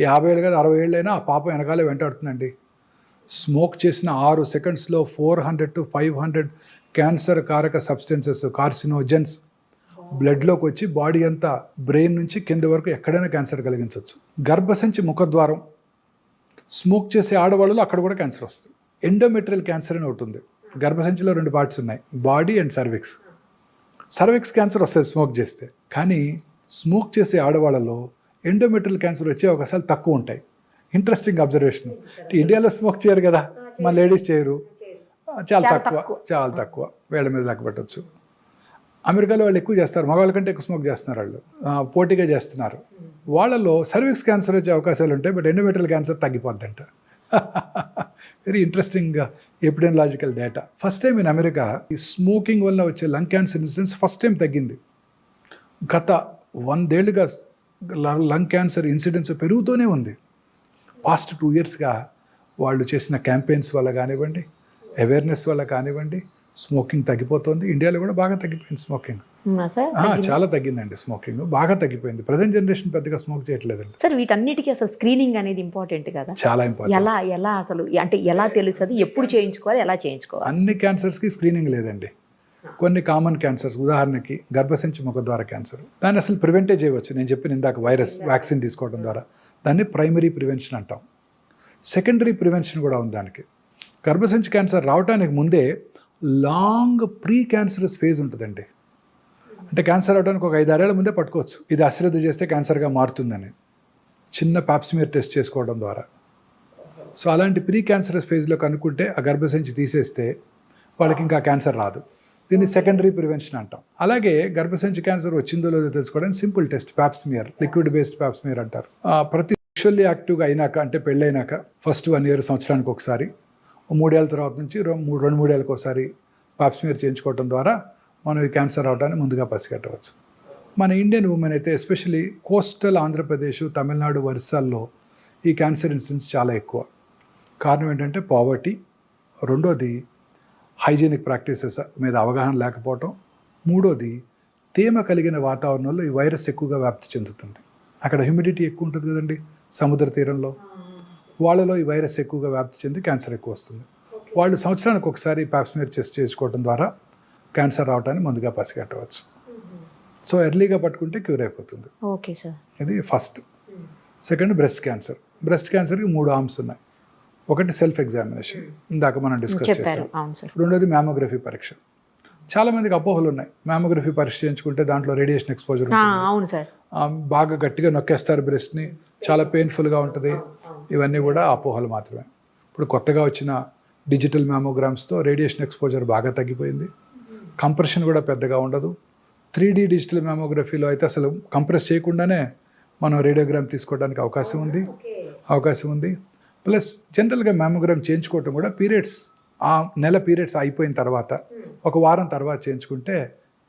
50 ఏళ్ళు కాదు 60 ఏళ్ళు అయినా ఆ పాపం వెనకాలే వెంటాడుతుందండి. స్మోక్ చేసిన 6 సెకండ్స్లో 400 to 500 క్యాన్సర్ కారక సబ్స్టెన్సెస్, కార్సినోజెన్స్ బ్లడ్లోకి వచ్చి బాడీ అంతా బ్రెయిన్ నుంచి కింద వరకు ఎక్కడైనా క్యాన్సర్ కలిగించవచ్చు. గర్భసంచి ముఖద్వారం స్మోక్ చేసే ఆడవాళ్ళలో అక్కడ కూడా క్యాన్సర్ వస్తుంది. ఎండోమెట్రియల్ క్యాన్సర్ అని ఒకటి ఉంది. గర్భసంచిలో 2 పార్ట్స్ ఉన్నాయి, body and cervix. Cervix cancer వస్తుంది స్మోక్ చేస్తే, కానీ స్మోక్ చేసే ఆడవాళ్ళలో ఎండోమెట్రియల్ క్యాన్సర్ వచ్చే అవకాశాలు తక్కువ ఉంటాయి. Interesting observation. ఇండియాలో స్మోక్ చేయరు కదా, మా లేడీస్ చేయరు, చాలా తక్కువ వేళ్ళ మీద లెక్క పెట్టచ్చు. అమెరికాలో వాళ్ళు ఎక్కువ చేస్తారు, మగవాళ్ళ కంటే ఎక్కువ స్మోక్ చేస్తున్నారు, వాళ్ళు పోటీగా చేస్తున్నారు. వాళ్ళలో సర్విక్స్ క్యాన్సర్ వచ్చే అవకాశాలు ఉంటాయి, బట్ ఎండోమెట్రియల్ క్యాన్సర్ తగ్గిపోద్దంట. Very interesting epidemiological data. First time in America ఈ స్మోకింగ్ వల్ల వచ్చే lung cancer incidence first time తగ్గింది. గత 100 ఏళ్ళుగా లంగ్ క్యాన్సర్ ఇన్సిడెన్స్ పెరుగుతూనే ఉంది. పాస్ట్ 2 ఇయర్స్గా వాళ్ళు చేసిన క్యాంపెయిన్స్ వల్ల కానివ్వండి, అవేర్నెస్ వల్ల కానివ్వండి, స్మోకింగ్ తగ్గిపోతుంది. ఇండియాలో కూడా బాగా తగ్గిపోయింది స్మోకింగ్. చాలా తగ్గిందండి స్మోకింగ్, బాగా తగ్గిపోయింది. ప్రజెంట్ జనరేషన్ పెద్దగా స్మోక్ చేయట్లేదండి. సార్ వీటన్నిటికీ అసలు స్క్రీనింగ్ అనేది ఇంపార్టెంట్ కదా? చాలా ఇంపార్టెంట్. ఎలా అసలు అంటే ఎలా తెలుస్తుంది, ఎప్పుడు చేయించుకోవాలి, ఎలా చేయించుకోవాలి? అన్ని క్యాన్సర్స్కి స్క్రీనింగ్ లేదండి. కొన్ని కామన్ క్యాన్సర్స్, ఉదాహరణకి గర్భసంచి ముఖద్వార క్యాన్సర్, దాన్ని అసలు ప్రివెంటే చేయవచ్చు. నేను చెప్పిన ఇందాక వైరస్ వ్యాక్సిన్ తీసుకోవడం ద్వారా, దాన్ని ప్రైమరీ ప్రివెన్షన్ అంటాం. సెకండరీ ప్రివెన్షన్ కూడా ఉంది దానికి. గర్భసంచి క్యాన్సర్ రావడానికి ముందే లాంగ్ ప్రీ క్యాన్సరస్ ఫేజ్ ఉంటుందండి. అంటే క్యాన్సర్ అవడానికి ఒక 5-6 ఏళ్ల ముందే పట్టుకోవచ్చు, ఇది అశ్రద్ధ చేస్తే క్యాన్సర్గా మారుతుందని, చిన్న పాప్స్మియర్ టెస్ట్ చేసుకోవడం ద్వారా. సో అలాంటి ప్రీ క్యాన్సరస్ ఫేజ్లో కనుక్కుంటే ఆ గర్భసంచి తీసేస్తే వాళ్ళకి ఇంకా క్యాన్సర్ రాదు. దీన్ని సెకండరీ ప్రివెన్షన్ అంటాం. అలాగే గర్భసంచి క్యాన్సర్ వచ్చిందో లేదో తెలుసుకోవడానికి simple test Pap smear, liquid based Pap smear అంటారు. ప్రతి సెక్షువల్లీ యాక్టివ్గా అయినాక, అంటే పెళ్ళైనాక ఫస్ట్ 1 year సంవత్సరానికి ఒకసారి, 3 ఏళ్ళ తర్వాత నుంచి 2-3 ఏళ్ళకి ఒకసారి పాప్స్మియర్ చేయించుకోవడం ద్వారా మనం ఈ క్యాన్సర్ అవడాన్ని ముందుగా పసిగట్టవచ్చు. మన ఇండియన్ ఉమెన్ అయితే ఎస్పెషలీ కోస్టల్ ఆంధ్రప్రదేశ్, తమిళనాడు, ఒరిస్సాల్లో ఈ క్యాన్సర్ ఇన్సిడెన్స్ చాలా ఎక్కువ. కారణం ఏంటంటే పావర్టీ, రెండోది హైజీనిక్ ప్రాక్టీసెస్ మీద అవగాహన లేకపోవటం, మూడోది తేమ కలిగిన వాతావరణంలో ఈ వైరస్ ఎక్కువగా వ్యాప్తి చెందుతుంది. అక్కడ హ్యూమిడిటీ ఎక్కువ ఉంటుంది కదండి సముద్ర తీరంలో, వాళ్ళలో ఈ వైరస్ ఎక్కువగా వ్యాప్తి చెంది క్యాన్సర్ ఎక్కువ వస్తుంది. వాళ్ళు సంవత్సరానికి ఒకసారి పాప్స్మియర్ టెస్ట్ చేసుకోవడం ద్వారా క్యాన్సర్ రావటాన్ని ముందుగా పసిగట్టవచ్చు. సో ఎర్లీగా పట్టుకుంటే క్యూర్ అయిపోతుంది. Okay sir. ఇది first. Second breast cancer. Breast క్యాన్సర్కి 3 ఆర్మ్స్ ఉన్నాయి. ఒకటి సెల్ఫ్ ఎగ్జామినేషన్, ఇందాక మనం డిస్కస్ చేసాం. రెండోది మ్యామోగ్రఫీ పరీక్ష. చాలా మందికి అపోహలు ఉన్నాయి, మ్యామోగ్రఫీ పరీక్ష చేయించుకుంటే దాంట్లో రేడియేషన్ ఎక్స్పోజర్ ఉంటుంది, బాగా గట్టిగా నొక్కేస్తారు బ్రెస్ట్ని, చాలా పెయిన్ఫుల్గా ఉంటుంది. ఇవన్నీ కూడా అపోహలు మాత్రమే. ఇప్పుడు కొత్తగా వచ్చిన డిజిటల్ మ్యామోగ్రామ్స్తో రేడియేషన్ ఎక్స్పోజర్ బాగా తగ్గిపోయింది, కంప్రెషన్ కూడా పెద్దగా ఉండదు. 3D డిజిటల్ మ్యామోగ్రఫీలో అయితే అసలు కంప్రెస్ చేయకుండానే మనం రేడియోగ్రామ్ తీసుకోవడానికి అవకాశం ఉంది. ప్లస్ జనరల్గా మ్యామోగ్రామ్ చేయించుకోవటం కూడా పీరియడ్స్, ఆ నెల పీరియడ్స్ అయిపోయిన తర్వాత 1 వారం తర్వాత చేయించుకుంటే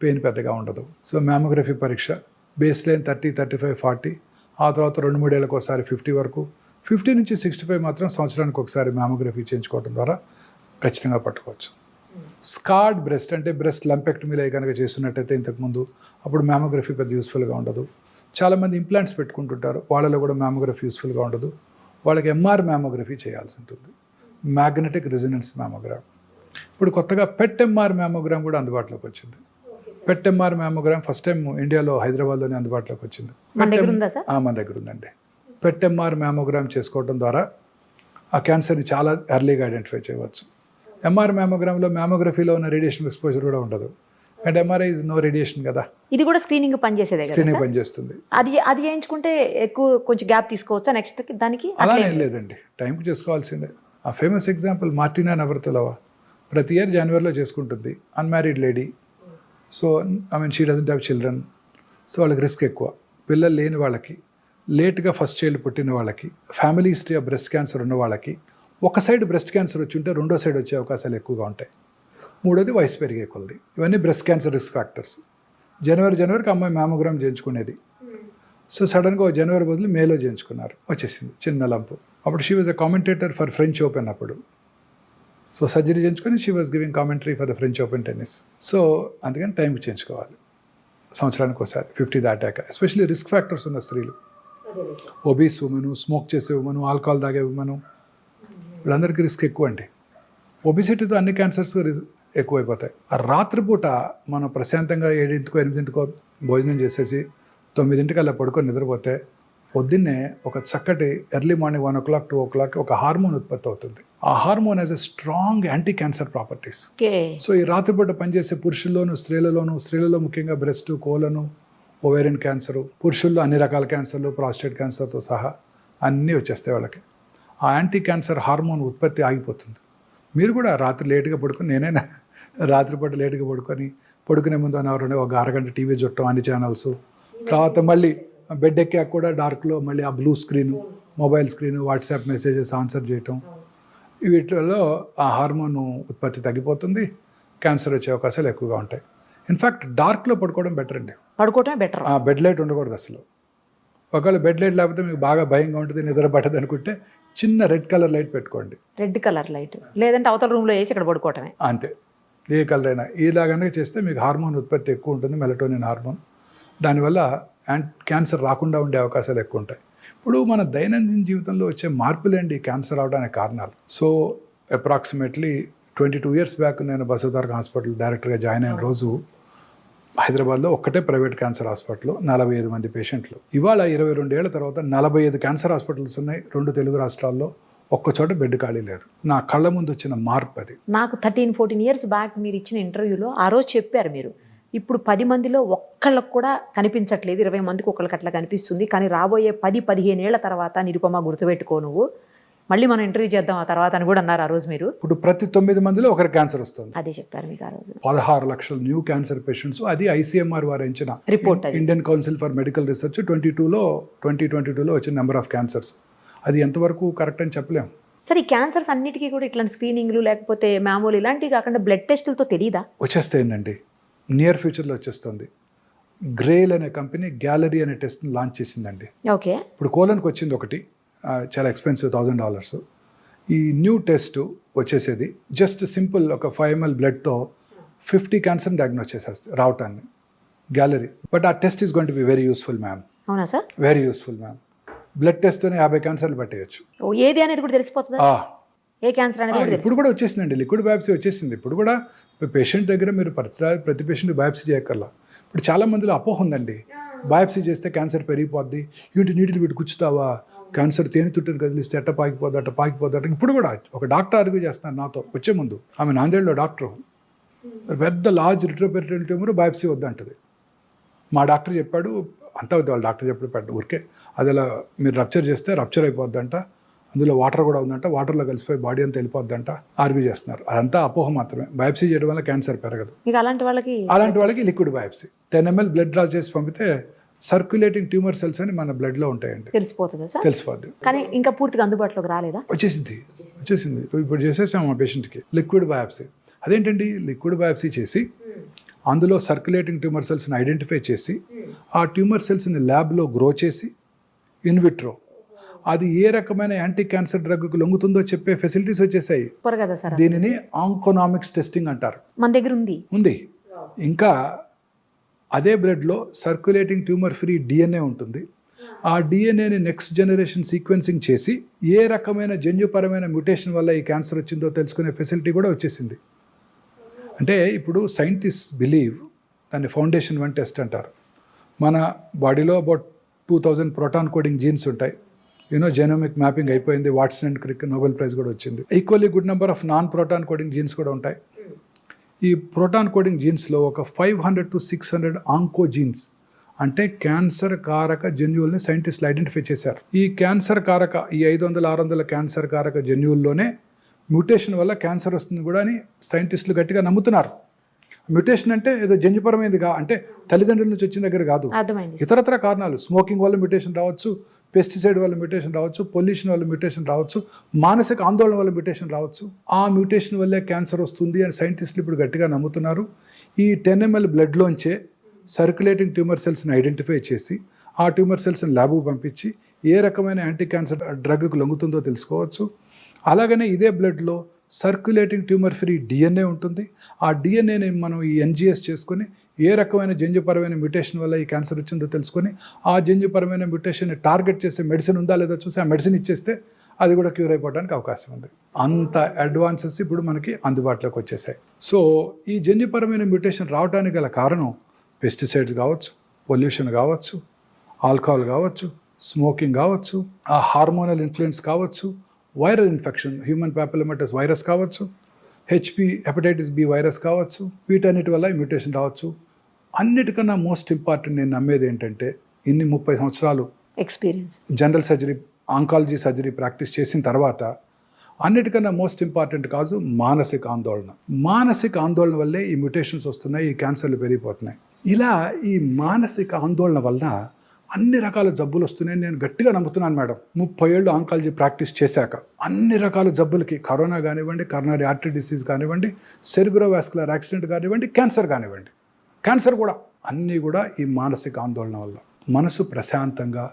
పెయిన్ పెద్దగా ఉండదు. సో మ్యామోగ్రఫీ పరీక్ష బేస్ లైన్ 30, 35, 40, ఆ తర్వాత 2-3 ఏళ్ళకి ఒకసారి 50 వరకు, 50 నుంచి 65 మాత్రం సంవత్సరానికి ఒకసారి మ్యామోగ్రఫీ చేయించుకోవడం ద్వారా ఖచ్చితంగా పట్టుకోవచ్చు. స్కార్డ్ బ్రెస్ట్ అంటే బ్రెస్ట్ లంపెక్టమీలో కనుక చేస్తున్నట్టయితే ఇంతకుముందు, అప్పుడు మ్యామోగ్రఫీ పెద్ద యూస్ఫుల్గా ఉండదు. చాలామంది ఇంప్లాంట్స్ పెట్టుకుంటుంటారు, వాళ్ళలో కూడా మ్యామోగ్రఫీ యూస్ఫుల్గా ఉండదు. వాళ్ళకి ఎంఆర్ మ్యామోగ్రఫీ చేయాల్సి ఉంటుంది, మ్యాగ్నెటిక్ రెజొనెన్స్ మ్యామోగ్రామ్. ఇప్పుడు కొత్తగా పెట్ ఎంఆర్ మ్యామోగ్రామ్ కూడా అందుబాటులోకి వచ్చింది. PET MR mammogram first time ఇండియాలో హైదరాబాద్లోనే అందుబాటులోకి వచ్చింది. మన దగ్గర ఉందండి. పెట్ ఎంఆర్ మ్యామోగ్రామ్ చేసుకోవడం ద్వారా ఆ క్యాన్సర్ని చాలా ఎర్లీగా ఐడెంటిఫై చేయవచ్చు. ఎంఆర్ మ్యామోగ్రామ్లో మ్యామోగ్రఫీలో ఉన్న రేడియేషన్ ఎక్స్పోజర్ కూడా ఉండదు, and MRI is no radiation కదా. ఇది కూడా స్క్రీనింగ్ పనిచేస్తుంది. అది చేయించుకుంటే ఎక్కువ కొంచెం గ్యాప్ తీసుకోవచ్చా నెక్స్ట్ దానికి? అలానే లేదండి, టైంకి చేసుకోవాల్సిందే. ఆ ఫేమస్ ఎగ్జాంపుల్ మార్టినా నవరతులవా, ప్రతి ఇయర్ జనవరిలో చేసుకుంటుంది, unmarried lady. So she doesn't have children. So వాళ్ళకి రిస్క్ ఎక్కువ. పిల్లలు లేని వాళ్ళకి లేట్గా ఫస్ట్ చైల్డ్ పుట్టిన వాళ్ళకి, family history of breast cancer ఉన్న వాళ్ళకి, ఒక సైడ్ బ్రెస్ట్ క్యాన్సర్ వచ్చి ఉంటే రెండో సైడ్ వచ్చే అవకాశాలు ఎక్కువగా ఉంటాయి. మూడోది వయసు పెరిగే కొలది. ఇవన్నీ బ్రెస్ట్ క్యాన్సర్ రిస్క్ ఫ్యాక్టర్స్. జనవరికి అమ్మాయి మ్యామోగ్రామ్ చేయించుకునేది. సో సడన్గా జనవరి బదులు మేలో చేయించుకున్నారు, వచ్చేసింది చిన్న లంపు. అప్పుడు she was a commentator for French open అప్పుడు. సో సర్జరీ చేయించుకొని she was giving commentary for the French open tennis. So అందుకని టైంకి చేయించుకోవాలి, సంవత్సరానికి ఒకసారి 50 దాటాక. ఎస్పెషల్లీ రిస్క్ ఫ్యాక్టర్స్ ఉన్న స్త్రీలు, ఒబీస్ ఉమెను, స్మోక్ చేసే ఉమెను, ఆల్కహాల్ తాగే ఉమెను, వీళ్ళందరికీ రిస్క్ ఎక్కువ అండి. ఒబిసిటీతో అన్ని క్యాన్సర్స్ ఎక్కువైపోతాయి. ఆ రాత్రిపూట మనం ప్రశాంతంగా 7కో 8కో భోజనం చేసేసి 9 అలా పడుకొని నిద్రపోతే పొద్దున్నే ఒక చక్కటి ఎర్లీ మార్నింగ్ 1 o'clock 2 o'clock ఒక హార్మోన్ ఉత్పత్తి అవుతుంది. ఆ hormone has a strong anti cancer properties. So ఈ రాత్రిపూట పనిచేసే పురుషుల్లోను స్త్రీలలో ముఖ్యంగా బ్రెస్ట్, కోలను, ఓవేరియన్ క్యాన్సర్, పురుషుల్లో అన్ని రకాల క్యాన్సర్లు, ప్రాస్టేట్ క్యాన్సర్తో సహా అన్నీ వచ్చేస్తాయి వాళ్ళకి. ఆ యాంటీ క్యాన్సర్ హార్మోన్ ఉత్పత్తి ఆగిపోతుంది. మీరు కూడా రాత్రి లేట్గా పడుకొని, నేనైనా రాత్రిపూట లేట్గా పడుకునే ముందు ఒక అరగంట టీవీ చుట్టం అన్ని ఛానల్స్, తర్వాత మళ్ళీ బెడ్ ఎక్కాక కూడా డార్క్లో మళ్ళీ ఆ blue screen, mobile screen, WhatsApp messages answer చేయటం, వీటిలో ఆ హార్మోన్ ఉత్పత్తి తగ్గిపోతుంది, క్యాన్సర్ వచ్చే అవకాశాలు ఎక్కువగా ఉంటాయి. ఇన్ఫ్యాక్ట్ డార్క్లో పడుకోవడం బెటర్ అండి. పడుకోవటం బెటర్. బెడ్ లైట్ ఉండకూడదు అసలు. ఒకవేళ బెడ్ లైట్ లేకపోతే మీకు బాగా భయంగా ఉంటుంది, నిద్ర పట్టదు అనుకుంటే చిన్న రెడ్ కలర్ లైట్ పెట్టుకోండి. రెడ్ కలర్ లైట్, లేదంటే అవతల రూమ్లో వేసి ఇక్కడ పడుకోవటమే, అంతే. ఏ కలర్ అయినా ఇలాగనే చేస్తే మీకు హార్మోన్ ఉత్పత్తి ఎక్కువ ఉంటుంది, మెలటోనిన్ హార్మోన్. దానివల్ల క్యాన్సర్ రాకుండా ఉండే అవకాశాలు ఎక్కువ ఉంటాయి. ఇప్పుడు మన దైనందిన జీవితంలో వచ్చే మార్పులేండి క్యాన్సర్ అవడానికి కారణాలు. సో అప్రాక్సిమేట్లీ 22 years బ్యాక్ నేను బసవతారక హాస్పిటల్ డైరెక్టర్గా జాయిన్ అయిన రోజు హైదరాబాద్లో ఒక్కటే ప్రైవేట్ క్యాన్సర్ హాస్పిటల్, 45 మంది పేషెంట్లు. ఇవాళ 22 ఏళ్ల తర్వాత 45 క్యాన్సర్ హాస్పిటల్స్ ఉన్నాయి 2 తెలుగు రాష్ట్రాల్లో. ఒక్కచోట బెడ్ ఖాళీ లేదు. నా కళ్ళ ముందు వచ్చిన మార్పు అది. నాకు 13-14 years బ్యాక్ మీరు ఇచ్చిన ఇంటర్వ్యూలో ఆ రోజు చెప్పారు మీరు, ఇప్పుడు 10 మందిలో ఒక్కళ్ళకు కూడా కనిపించట్లేదు, 20 మందికి ఒక్కళ్ళకి అట్లా కనిపిస్తుంది, కానీ రాబోయే 10-15 ఏళ్ల తర్వాత నిరుపమ గుర్తుపెట్టుకో నువ్వు, మళ్ళీ మనం ఇంటర్వ్యూ చేద్దాం ఆ తర్వాత అని కూడా అన్నారు ఆ రోజు మీరు. ఇప్పుడు ప్రతి 9 మందిలో ఒకరి క్యాన్సర్ వస్తుంది. అదే చెప్పారు మీకు ఆ రోజు. 16 లక్షల న్యూ క్యాన్సర్ పేషెంట్స్. అది ICMR వారు ఇచ్చిన రిపోర్ట్, Indian council for medical research 2022లో వచ్చిన నెంబర్ ఆఫ్ క్యాన్సర్స్. అది ఎంతవరకు కరెక్ట్ అని చెప్పలేం. సరే, ఈ క్యాన్సర్స్ అన్నిటికీ కూడా ఇట్లాంటి స్క్రీనింగ్లు లేకపోతే మామూలు ఇలాంటివి కాకుండా బ్లడ్ టెస్టులతో తెలియదా? వచ్చేస్తాయండి, నియర్ ఫ్యూచర్లో వచ్చేస్తుంది. గ్రేల్ అనే కంపెనీ గ్యాలరీ అనే టెస్ట్ని లాంచ్ చేసిందండి. ఓకే. ఇప్పుడు కోలన్కి వచ్చింది ఒకటి, చాలా ఎక్స్పెన్సివ్, $1000. ఈ న్యూ టెస్ట్ వచ్చేసేది జస్ట్ సింపుల్ ఒక 5 ml బ్లడ్తో 50 క్యాన్సర్ డయాగ్నోస్ చేసేస్తుంది రావటాన్ని, గ్యాలరీ. బట్ ఆ test is going to be very useful ma'am. అవునా సార్? Very useful ma'am. బ్లడ్ టెస్ట్తోనే 50 క్యాన్సర్లు పట్టేయచ్చు. ఏది అనేది కూడా తెలిసిపోతుందా? ఏ క్యాన్సర్ అనేది ఇప్పుడు కూడా వచ్చేసిందండి, లిక్విడ్ బయాప్సీ వచ్చేసింది. ఇప్పుడు కూడా పేషెంట్ దగ్గర మీరు ప్రతి పేషెంట్ బయాప్సీ చేయక్కర్లా. ఇప్పుడు చాలా మందిలో అపోహ ఉందండి, బయాప్సీ చేస్తే క్యాన్సర్ పెరిగిపోద్ది, ఏంటి నీటిని పెట్టి కూర్చుతావా, క్యాన్సర్ తేనె తుట్టిని కదిలిస్తే అట్ట పాకిపోద్ది. ఇప్పుడు కూడా ఒక డాక్టర్ ఆర్గ్యూ చేస్తాను నాతో వచ్చే ముందు. ఆమె నాందేడ్లో డాక్టర్, పెద్ద లార్జ్ రిట్రోపెరిటోనియల్ ట్యూమర్, బయాప్సీ వద్దంటది. మా డాక్టర్ చెప్పాడు, అంతా వద్దు, వాళ్ళ డాక్టర్ చెప్పాడు పెట్ట ఊరికే, అది అలా మీరు రప్చర్ చేస్తే రప్చర్ అయిపోద్దంట, అందులో వాటర్ కూడా ఉందంట, వాటర్లో కలిసిపోయి బాడీ అంతా వెళ్ళిపోద్దంట ఆర్గ్యూ చేస్తున్నారు. అదంతా అపోహ మాత్రమే. బయాప్సీ చేయడం వల్ల క్యాన్సర్ పెరగదు. అలాంటి వాళ్ళకి liquid biopsy 10 ml blood draw చేసి పంపితే సర్క్యులేటింగ్ ట్యూమర్ సెల్స్ అని మన బ్లడ్లో ఉంటాయండి. తెలిసిపోద్ది. కానీ ఇంకా పూర్తిగా అందుబాటులోకి రాలేదా? వచ్చేసింది. ఇప్పుడు చేసేసాం మా పేషెంట్కి లిక్విడ్ బయాప్సీ. అదేంటండి, లిక్విడ్ బయాప్సీ చేసి అందులో సర్క్యులేటింగ్ ట్యూమర్ సెల్స్ని ఐడెంటిఫై చేసి ఆ ట్యూమర్ సెల్స్ని ల్యాబ్లో గ్రో చేసి ఇన్విట్రో అది ఏ రకమైన యాంటీ క్యాన్సర్ డ్రగ్కు లొంగుతుందో చెప్పే ఫెసిలిటీస్ వచ్చేసాయి. దీనిని ఆంకోనామిక్స్ టెస్టింగ్ అంటారు. మన దగ్గర ఉంది. ఇంకా అదే బ్లడ్లో సర్క్యులేటింగ్ ట్యూమర్ ఫ్రీ DNA ఉంటుంది. ఆ DNAని నెక్స్ట్ జనరేషన్ సీక్వెన్సింగ్ చేసి ఏ రకమైన జన్యుపరమైన మ్యూటేషన్ వల్ల ఈ క్యాన్సర్ వచ్చిందో తెలుసుకునే ఫెసిలిటీ కూడా వచ్చేసింది. అంటే ఇప్పుడు సైంటిస్ట్ బిలీవ్ దాన్ని ఫౌండేషన్ 1 టెస్ట్ అంటారు. మన బాడీలో అబౌట్ 2000 ప్రోటాన్ కోడింగ్ జీన్స్ ఉంటాయి. జెనోమిక్ మ్యాపింగ్ అయిపోయింది, Watson and Crick Nobel prize కూడా వచ్చింది. Equally good number of non proton coding jeans కూడా ఉంటాయి. ఈ ప్రోటాన్ కోడింగ్ జీన్స్లో ఒక 500 to 600 ఆంకో జీన్స్, అంటే క్యాన్సర్ కారక జన్యువుల్ని సైంటిస్టులు ఐడెంటిఫై చేశారు. ఈ క్యాన్సర్ కారక, ఈ 500-600 క్యాన్సర్ కారక జన్యువుల్లోనే మ్యూటేషన్ వల్ల క్యాన్సర్ వస్తుంది కూడా అని సైంటిస్టులు గట్టిగా నమ్ముతున్నారు. మ్యూటేషన్ అంటే ఏదో జన్యుపరమైనదిగా అంటే తల్లిదండ్రుల నుంచి వచ్చిన దగ్గర కాదు, అర్థమైంది. ఇతరత్ర కారణాలు, స్మోకింగ్ వల్ల మ్యూటేషన్ రావచ్చు, పెస్టిసైడ్ వల్ల మ్యూటేషన్ రావచ్చు, పొల్యూషన్ వల్ల మ్యూటేషన్ రావచ్చు, మానసిక ఆందోళన వల్ల మ్యూటేషన్ రావచ్చు. ఆ మ్యూటేషన్ వల్లే క్యాన్సర్ వస్తుంది అని సైంటిస్టులు ఇప్పుడు గట్టిగా నమ్ముతున్నారు. ఈ 10 ml బ్లడ్లోంచే సర్క్యులేటింగ్ ట్యూమర్ సెల్స్ని ఐడెంటిఫై చేసి ఆ ట్యూమర్ సెల్స్ని ల్యాబ్కు పంపించి ఏ రకమైన యాంటీ క్యాన్సర్ డ్రగ్కు లొంగుతుందో తెలుసుకోవచ్చు. అలాగనే ఇదే బ్లడ్లో సర్క్యులేటింగ్ ట్యూమర్ ఫ్రీ డిఎన్ఏ ఉంటుంది. ఆ డిఎన్ఏని మనం ఈ ఎన్జిఎస్ చేసుకొని ఏ రకమైన జన్యుపరమైన మ్యూటేషన్ వల్ల ఈ క్యాన్సర్ వచ్చిందో తెలుసుకొని ఆ జన్యుపరమైన మ్యూటేషన్ని టార్గెట్ చేసే మెడిసిన్ ఉందా లేదా చూసి ఆ మెడిసిన్ ఇచ్చేస్తే అది కూడా క్యూర్ అయిపోవడానికి అవకాశం ఉంది. అంత అడ్వాన్సెస్ ఇప్పుడు మనకి అందుబాటులోకి వచ్చేసాయి. సో ఈ జన్యుపరమైన మ్యూటేషన్ రావడానికి గల కారణం పెస్టిసైడ్స్ కావచ్చు, పొల్యూషన్ కావచ్చు, ఆల్కహాల్ కావచ్చు, స్మోకింగ్ కావచ్చు, ఆ హార్మోనల్ ఇన్ఫ్లుయెన్స్ కావచ్చు, వైరల్ ఇన్ఫెక్షన్, హ్యూమన్ ప్యాపిలోమాటస్ వైరస్ కావచ్చు, హెపటైటిస్ బి వైరస్ కావచ్చు, వీటన్నిటి వల్ల ఈ మ్యూటేషన్ రావచ్చు. అన్నిటికన్నా మోస్ట్ ఇంపార్టెంట్ నేను నమ్మేది ఏంటంటే ఇన్ని 30 సంవత్సరాలు experience general surgery, oncology surgery practice చేసిన తర్వాత అన్నిటికన్నా మోస్ట్ ఇంపార్టెంట్ కాదు మానసిక ఆందోళన. మానసిక ఆందోళన వల్లే ఈ మ్యూటేషన్స్ వస్తున్నాయి, ఈ క్యాన్సర్లు పెరిగిపోతున్నాయి. ఇలా ఈ మానసిక ఆందోళన వలన అన్ని రకాల జబ్బులు వస్తున్నాయని నేను గట్టిగా నమ్ముతున్నాను మేడం. 30 ఏళ్ళు ఆంకాలజీ ప్రాక్టీస్ చేశాక అన్ని రకాల జబ్బులకి, కరోనా కానివ్వండి, కరోనరీ ఆర్టరీ డిసీజ్ కానివ్వండి, సెరిబ్రోవాస్కులర్ యాక్సిడెంట్ కానివ్వండి, క్యాన్సర్ కానివ్వండి, క్యాన్సర్ కూడా అన్నీ కూడా ఈ మానసిక ఆందోళన వల్ల. మనసు ప్రశాంతంగా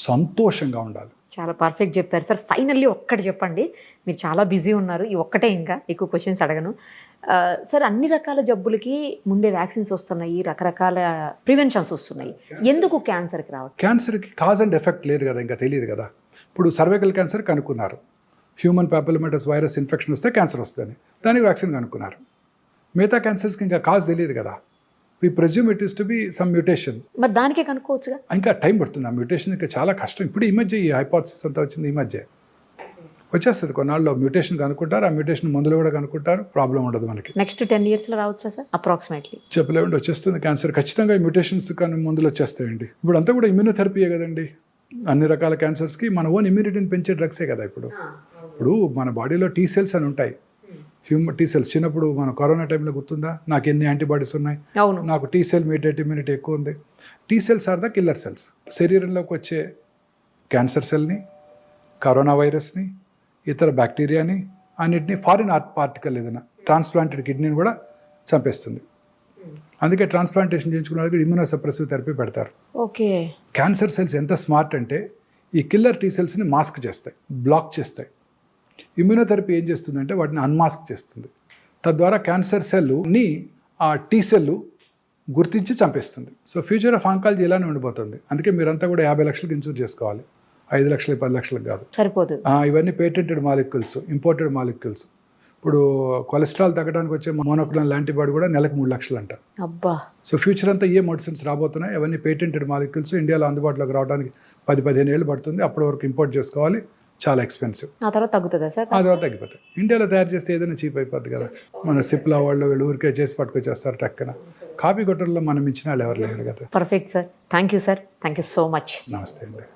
సంతోషంగా ఉండాలి. చాలా పర్ఫెక్ట్ చెప్పారు సార్. ఫైనల్లీ ఒక్కటి చెప్పండి, మీరు చాలా బిజీ ఉన్నారు, ఈ ఒక్కటే, ఇంకా ఎక్కువ క్వశ్చన్స్ అడగను. సార్, అన్ని రకాల జబ్బులకి ముందే వ్యాక్సిన్స్ వస్తున్నాయి, రకరకాల ప్రివెన్షన్స్ వస్తున్నాయి, ఎందుకు క్యాన్సర్కి రావట్లేదు? క్యాన్సర్కి కాజ్ అండ్ ఎఫెక్ట్ లేదు కదా, ఇంకా తెలియదు కదా. ఇప్పుడు సర్వైకల్ క్యాన్సర్ కనుక్కున్నారు, హ్యూమన్ ప్యాపిలోమాటస్ వైరస్ ఇన్ఫెక్షన్ వస్తే క్యాన్సర్ వస్తుంది, దానికి వ్యాక్సిన్ కనుక్కున్నారు. మిగతా క్యాన్సర్స్కి ఇంకా కాజ్ తెలియదు కదా. We presume it is to be some mutation. మరి దానికే కనుక్కోవచ్చుగా. ఇంకా టైం పడుతుంది. ఆ మ్యూటేషన్ ఇంకా చాలా కష్టం. ఇప్పుడు ఈ మధ్య ఈ హైపోథసిస్ అంతా వచ్చింది, ఈ మధ్య వచ్చేస్తుంది. కొన్నాళ్ళు మ్యూటేషన్ కనుక్కుంటారు, ఆ మ్యూటేషన్ మందులు కూడా కనుక్కుంటారు, ప్రాబ్లం ఉండదు మనకి. నెక్స్ట్ 10 yearsలో రావచ్చా సార్ అప్రాక్సిమేట్లీ? చెప్పలేమండి, వచ్చేస్తుంది క్యాన్సర్ ఖచ్చితంగా. ఈ మ్యూటేషన్స్ కానీ మందులు వచ్చేస్తాయండి. ఇప్పుడు అంతా కూడా ఇమ్యూనోథెరపీయే కదండి. అన్ని రకాల క్యాన్సర్స్కి మన ఓన్ ఇమ్యూనిటీని పెంచే డ్రగ్సే కదా. ఇప్పుడు మన బాడీలో టీ సెల్స్ అని ఉంటాయి, హ్యూమన్ టీ సెల్స్. చిన్నప్పుడు మన కరోనా టైంలో గుర్తుందా, నాకు ఎన్ని యాంటీబాడీస్ ఉన్నాయి, నాకు టీ సెల్ మీడియేట్ ఇమ్యూనిటీ ఎక్కువ ఉంది. T cells are the killer cells. శరీరంలోకి వచ్చే క్యాన్సర్ సెల్ని, కరోనా వైరస్ని, ఇతర బ్యాక్టీరియాని, అన్నిటిని, ఫారిన్ పార్టికల్ ఏదైనా, ట్రాన్స్ప్లాంటెడ్ కిడ్నీని కూడా చంపేస్తుంది. అందుకే ట్రాన్స్ప్లాంటేషన్ చేయించుకున్న వాళ్ళకి ఇమ్యూనోసప్రెసివ్ థెరపీ పెడతారు. ఓకే. క్యాన్సర్ సెల్స్ ఎంత స్మార్ట్ అంటే ఈ కిల్లర్ టీ సెల్స్ని మాస్క్ చేస్తాయి, బ్లాక్ చేస్తాయి. ఇమ్యూనోథెరపీ ఏం చేస్తుందంటే వాటిని అన్మాస్క్ చేస్తుంది. తద్వారా క్యాన్సర్ సెల్ని ఆ టీ సెల్ గుర్తించి చంపేస్తుంది. సో ఫ్యూచర్ ఆఫ్ ఆంకాలజీ ఇలానే ఉండిపోతుంది. అందుకే మీరంతా కూడా 50 లక్షలకు ఇన్సూర్ చేసుకోవాలి, 5 లక్షలు 10 లక్షలకు కాదు, సరిపోదు. ఇవన్నీ పేటెంటెడ్ మాలిక్యూల్స్, ఇంపోర్టెడ్ మాలిక్యూల్స్. ఇప్పుడు కొలెస్ట్రాల్ తగ్గడానికి వచ్చే మోనోక్లోనల్ యాంటీబాడీ కూడా నెలకు 3 లక్షలు అంట. అబ్బా. సో ఫ్యూచర్ అంతా ఏ మెడిసిన్స్ రాబోతున్నాయి, అవన్నీ పేటెంటెడ్ మాలిక్యూల్స్. ఇండియాలో అందుబాటులోకి రావడానికి 10-15 ఏళ్ళు పడుతుంది. అప్పటి వరకు ఇంపోర్ట్ చేసుకోవాలి, చాలా ఎక్స్పెన్సివ్. ఆ తర్వాత తగ్గుతుందా సార్? ఆ తర్వాత తగ్గిపోతాయి. ఇండియాలో తయారు చేస్తే ఏదైనా చీప్ అయిపోద్ది కదా. మన సిప్లా వాళ్ళు వీళ్ళు ఊరికే చేసి పట్టుకొచ్చేస్తారు టక్కన. కాపీ కొట్టడంలో మనం ఇచ్చిన వాళ్ళు ఎవరు లేరు కదా. Perfect sir. Thank you sir. Thank you so much. నమస్తే అండి.